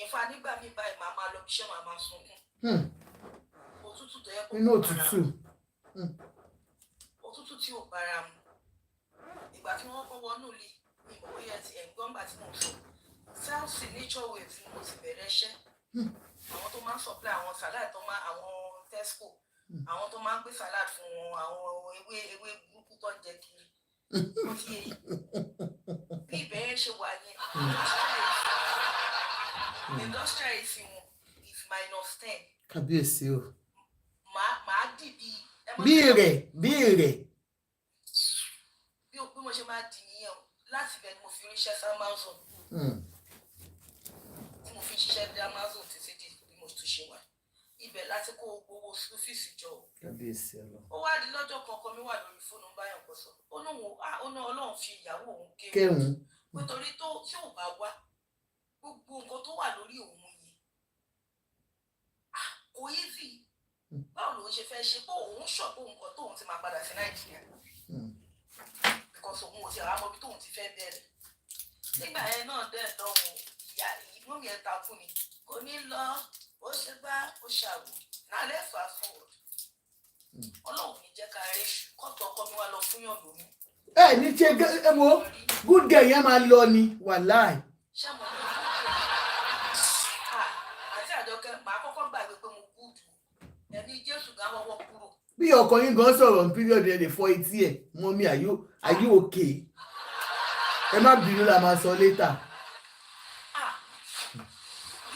ìfà nígbà mi báyìí màá máa lọ bíṣẹ́ màá máa sunkún. Òtútù tó yẹ kó inú òtútù. Òtútù tí ò bára mu ìgbà tí wọ́n kọ́ wọnú ilé ní ìmọ̀wéyẹ ti ẹ̀gbọ́n gbà tí mo sọ self signature waves ni mo ti bẹ̀rẹ̀ iṣẹ́. Àwọn tó máa ń supply àwọn salad tó máa àwọn Tesco àwọn tó máa ń gbé salad fún wọn àwọn ewé burúkú tó ń jẹ kiri. Bí ìbẹ̀rẹ̀ ṣe wà ní industrial AC wọn is -10. Kábíyèsí o. Màá dìbí. Bí rẹ̀. Bí mo ṣe máa dì nìyẹn o láti bẹ̀ ni mo fi ríṣẹ́ sí Amazon. Tí mo fi ṣiṣẹ́ dé Amazon títí di bí mo tún ṣe wà. Ibẹ̀ láti kó gbowó ọ́fíìsì jọ. Kábíyèsí ọlọ. Ó wá di lọ́jọ́ kankan mi wà lórí fóònù báyọ̀ kọ sọ. Ó ní Ọlọ́run fi ìyàwó òun kéwòn. Nítorí tí ò bá wá gbogbo nǹkan tó wà lórí òun yìí kò easy. Báwo lòun ṣe fẹ́ ṣe pé òun ṣọ̀pọ̀ nǹkan tóun ti máa padà sí Nàìjíríà. Because òun ò ti àwọn ọmọbi tóun ti fẹ́ bẹ̀rẹ̀. Nígbà yẹn náà dẹ̀ lọ́hùn ìyá ìmú mi ẹ̀ takú ni kò ní lọ ó ṣe gbá ó ṣàwò náà let's fast forward. Ọlọ́run ní jẹ́ ká rí kọ́tọ̀ ọkọ mi wá lọ fún yàn lómi. Ní ṣe wo good girl yẹn máa lọ ni wàláì. Ṣé mo ní àti Àjọkẹ́ màá kọ́kọ́ gbàgbé pé mo gúdù ẹni Jésù gan wọ́wọ́ kúrò. Bí ọkọ yín gan sọ̀rọ̀ ní period ẹ̀ lè fọ etí ẹ̀ mọ́mí are you okay? Ẹ má bínú la máa sọ later.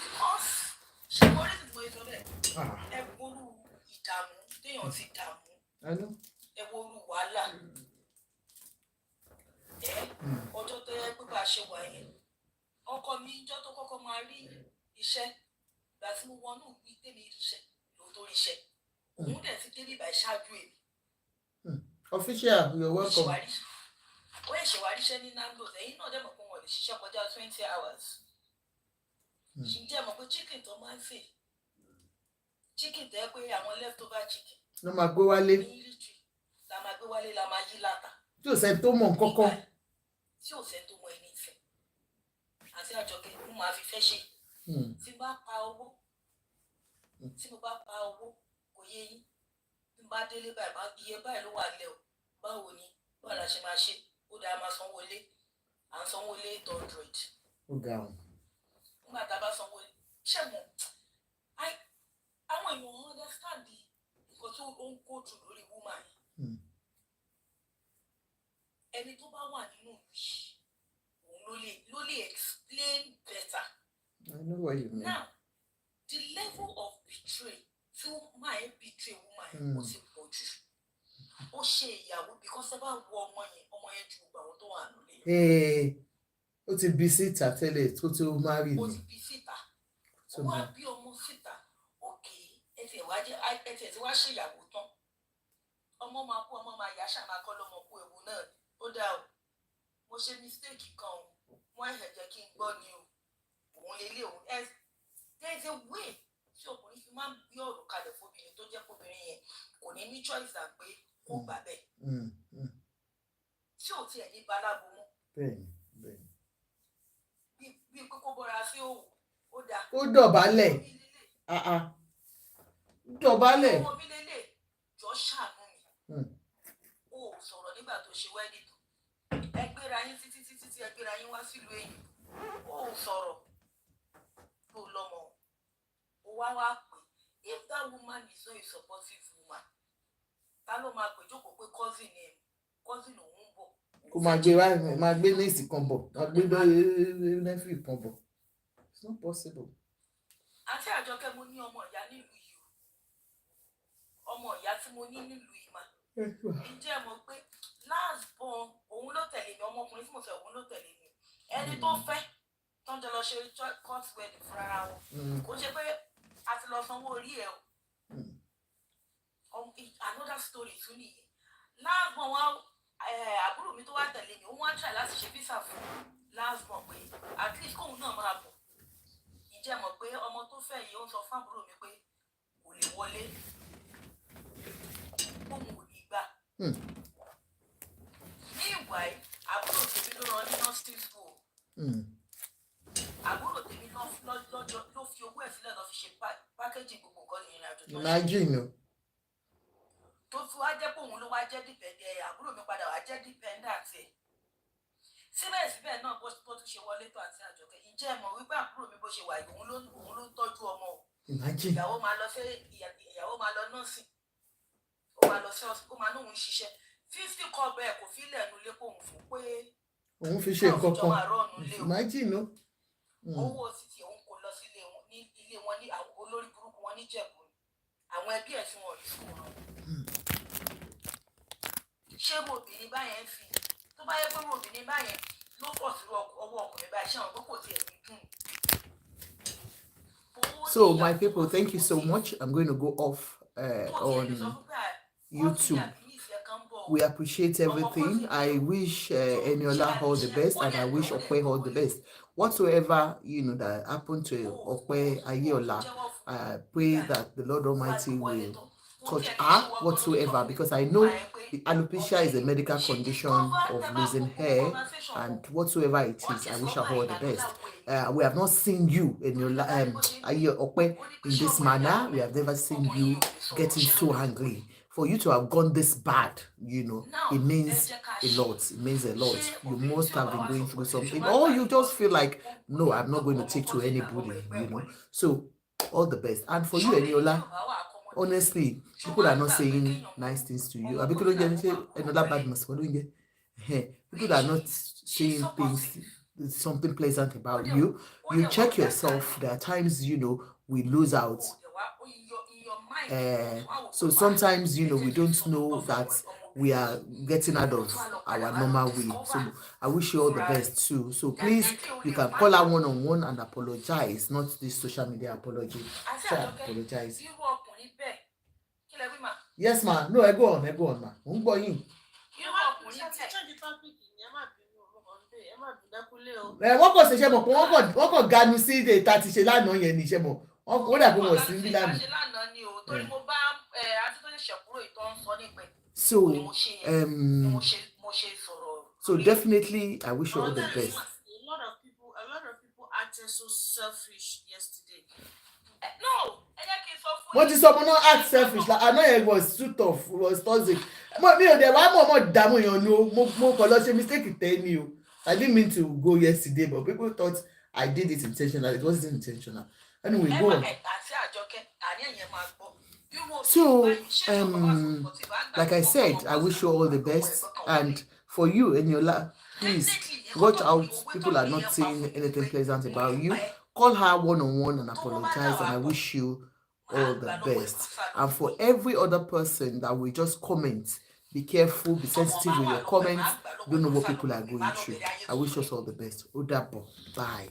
Because ṣé mo rí ìgbò ìsọ bẹ́ẹ̀ ẹ wúrú ìdààmú téèyàn ti dààmú ẹ wúrú wàhálà ọjọ́ tó yẹ pé bá a ṣe wà yẹn ọkọ mi ìjọ tó kọ́kọ́ máa rí iṣẹ́ ìgbà tí mo wọnú ìwé tèmi iṣẹ́ ló tó ríṣẹ́ òun dẹ̀ ti débí ìbá ìṣáájú èmi. Official, you're welcome. Ó yẹ ṣe wá ríṣẹ́ ní Nando's ẹ̀yìn náà dẹ̀ mọ̀ pé wọ́n lè ṣiṣẹ́ kọjá 20 hours. Ṣì ń jẹ́ mọ̀ pé chicken tó máa ń sè chicken tẹ́ pé àwọn leftover chicken. Ló máa gbé wálé. La máa gbé wálé la máa yí láta. Tí ò sẹ́ni tó mọ̀ kọ́kọ́. Tí ò sẹ́ni tó mọ̀ ẹni ìfẹ́. Àti Àjọkẹ́ mo máa fi fẹ́ ṣe. Tí mo bá pa owó kò yé yín. Tí mo bá délé báyìí iye báyìí ló wà lẹ́ o. Báwo ni báwo la ṣe máa ṣe? Ó dáa máa sanwó lé. À ń sanwó lé 800. Ó ga ọ̀. Nígbà tá a bá sanwó lé. Ṣẹ́gun àwọn èèyàn understand nǹkan tó ń kó jù lórí woman yìí. Ẹni tó bá wà nínú ìlú òun ló lè explain better. I know what you mean. Now, the level of betray tí woman yẹn betray woman yẹn ó ti pọ̀ jù. Ó ṣe ìyàwó because ẹ bá wo ọmọ yẹn ju gbogbo àwọn tó wà nílé. Ó ti bí síta tẹ́lẹ̀ tó ti marry ni. Ó ti bí síta. Ó wá bí ọmọ síta. Ẹtì ẹ̀ wá ṣe ìyàwó tán. Ọmọ máa kú ọmọ máa yá ṣàmà kọ́ lọ́mọ kú ewu náà. Ó dá o. Mo ṣe mistake kan o. Wọ́n jẹ́ kí n gbọ́ ni o. Òun lè lé òun. There is a way tí ọkùnrin fi máa ń gbé ọ̀rọ̀ kalẹ̀ fóbìnrin tó jẹ́ fóbìnrin yẹn kò ní ní choice à pé kó gbà bẹ́ẹ̀. Tí ò tiẹ̀ ní balábo mú. Bẹ́ẹ̀ni. Bí pé kó bọ́ra sí òwò ó dáa. Ó dọ̀bálẹ̀. Dọ̀bálẹ̀. Ọmọ mi lélẹ̀ jọ ṣàánú mi. Ó sọ̀rọ̀ nígbà tó ṣe wedding. Ẹ gbéra yín títí ẹ gbéra yín wá sílùú èyí. Ó sọ̀rọ̀ tó lọ́mọ. Ó wá pè. If that woman is not a supportive woman, ta ló máa pè jókòó pé cousin òun ń bọ̀. Kó máa gbé léèsì kan bọ̀, máa gbé nephew kan bọ̀. It's not possible. Àti Àjọkẹ́ mo ní ọmọ ìyá nílùú yìí o. Ọmọ ìyá tí mo ní nílùú yìí máa. Ǹjẹ́ mọ̀ pé last born òun ló tẹ̀lé mi ọmọkùnrin tí mo fẹ́ òun ló tẹ̀lé mi. Ẹni tó fẹ́ tó ń jọ lọ ṣe court wedding fúnra wọn. Kò ṣe pé a ti lọ sanwó orí ẹ̀ o. Another story tún nìyẹn. Last born wa àbúrò mi tó wá tẹ̀lé mi òun wá try láti ṣe visa fún last born pé at least kóun náà máa bọ̀. Ǹjẹ́ mọ̀ pé ọmọ tó fẹ́ yìí ó ń sọ fún àbúrò mi pé kò lè wọlé òun ò ní gbà. nursing school. Àbúrò tèmi ló fi owó ẹ̀ sílẹ̀ lọ fi ṣe packaging gbogbo nǹkan ìrìn àjò tó ṣe. Imagine. Tó fi wá jẹ́ pé òun ló wá jẹ́ dependent, àbúrò mi padà wá jẹ́ dependent ẹ̀. Síbẹ̀síbẹ̀ náà bó tún ṣe wọlé tó àti Àjọkẹ́, ǹjẹ́ ẹ mọ̀ wípé àbúrò mi bó ṣe wà òun ló ń tọ́jú ọmọ o. Imagine. Ìyàwó máa lọ nọ́ọ̀sì, ó máa lọ sí ọ̀sìn, ó máa lóun ṣiṣẹ́ 50 kọ́ bẹ́ẹ̀ kò fi ilẹ̀ nu lé kó òun fún pé òun fi ṣe nǹkan kan. Imagine. Owó títí òun kò lọ sí ilé wọn ní àwọn olórí burúkú wọn ní Jẹ̀bú. Àwọn ẹbí ẹ̀ tí wọ́n rí fún wọn. Ṣé obìnrin báyẹn fi tó bá yẹ pé obìnrin báyẹn ló pọ̀ sí ọwọ́ ọkùnrin báyìí ṣé àwọn pé kò tiẹ̀ ní dùn. So my people, thank you so much. I'm going to go off on YouTube. We appreciate everything. I wish Eniola all the best, and I wish Okwe all the best. Whatsoever that happened to Okwe Aiyeola, I pray that the Lord Almighty will touch her whatsoever, because I know the alopecia is a medical condition of losing hair, and whatsoever it is, I wish her all the best. We have not seen you in your Okwe in this manner. We have never seen you getting so angry. For you to have gone this bad, it means a lot. It means a lot. You must have been going through something, or you just feel like, no, I'm not going to take to anybody, So, all the best. And for you, Eniola, honestly, people are not saying nice things to you. People are not saying things, something pleasant about you. You check yourself. There are times, we lose out. So sometimes, we don't know that we are getting out of our normal way. So I wish you all the best too. So please, you can call her one-on-one and apologize, not this social media apology. So apologize. Yes, ma. No, I go on, ma. I'm going. Wọ́n kò ṣe ṣe mọ̀ pé wọ́n kò ganu sí ètò àti ṣe lánàá yẹn ní ṣe mọ̀ wọ́n dàbí wọ́n sí ní lánàá. So definitely I wish you all the best. A lot of people acted so selfish yesterday. No. What is someone not act selfish? Like I know it was too tough, it was toxic. Me there why more damn mo mistake tell you. I didn't mean to go yesterday, but people thought I did it intentionally. It wasn't intentional. Anyway, go on. So, like I said, I wish you all the best. And for you, Eniola, please watch out. People are not saying anything pleasant about you. Call her one-on-one and apologize. And I wish you all the best. And for every other person that will just comment, be careful, be sensitive with your comments. Don't know what people are going through. I wish us all the best. Odapo. Bye.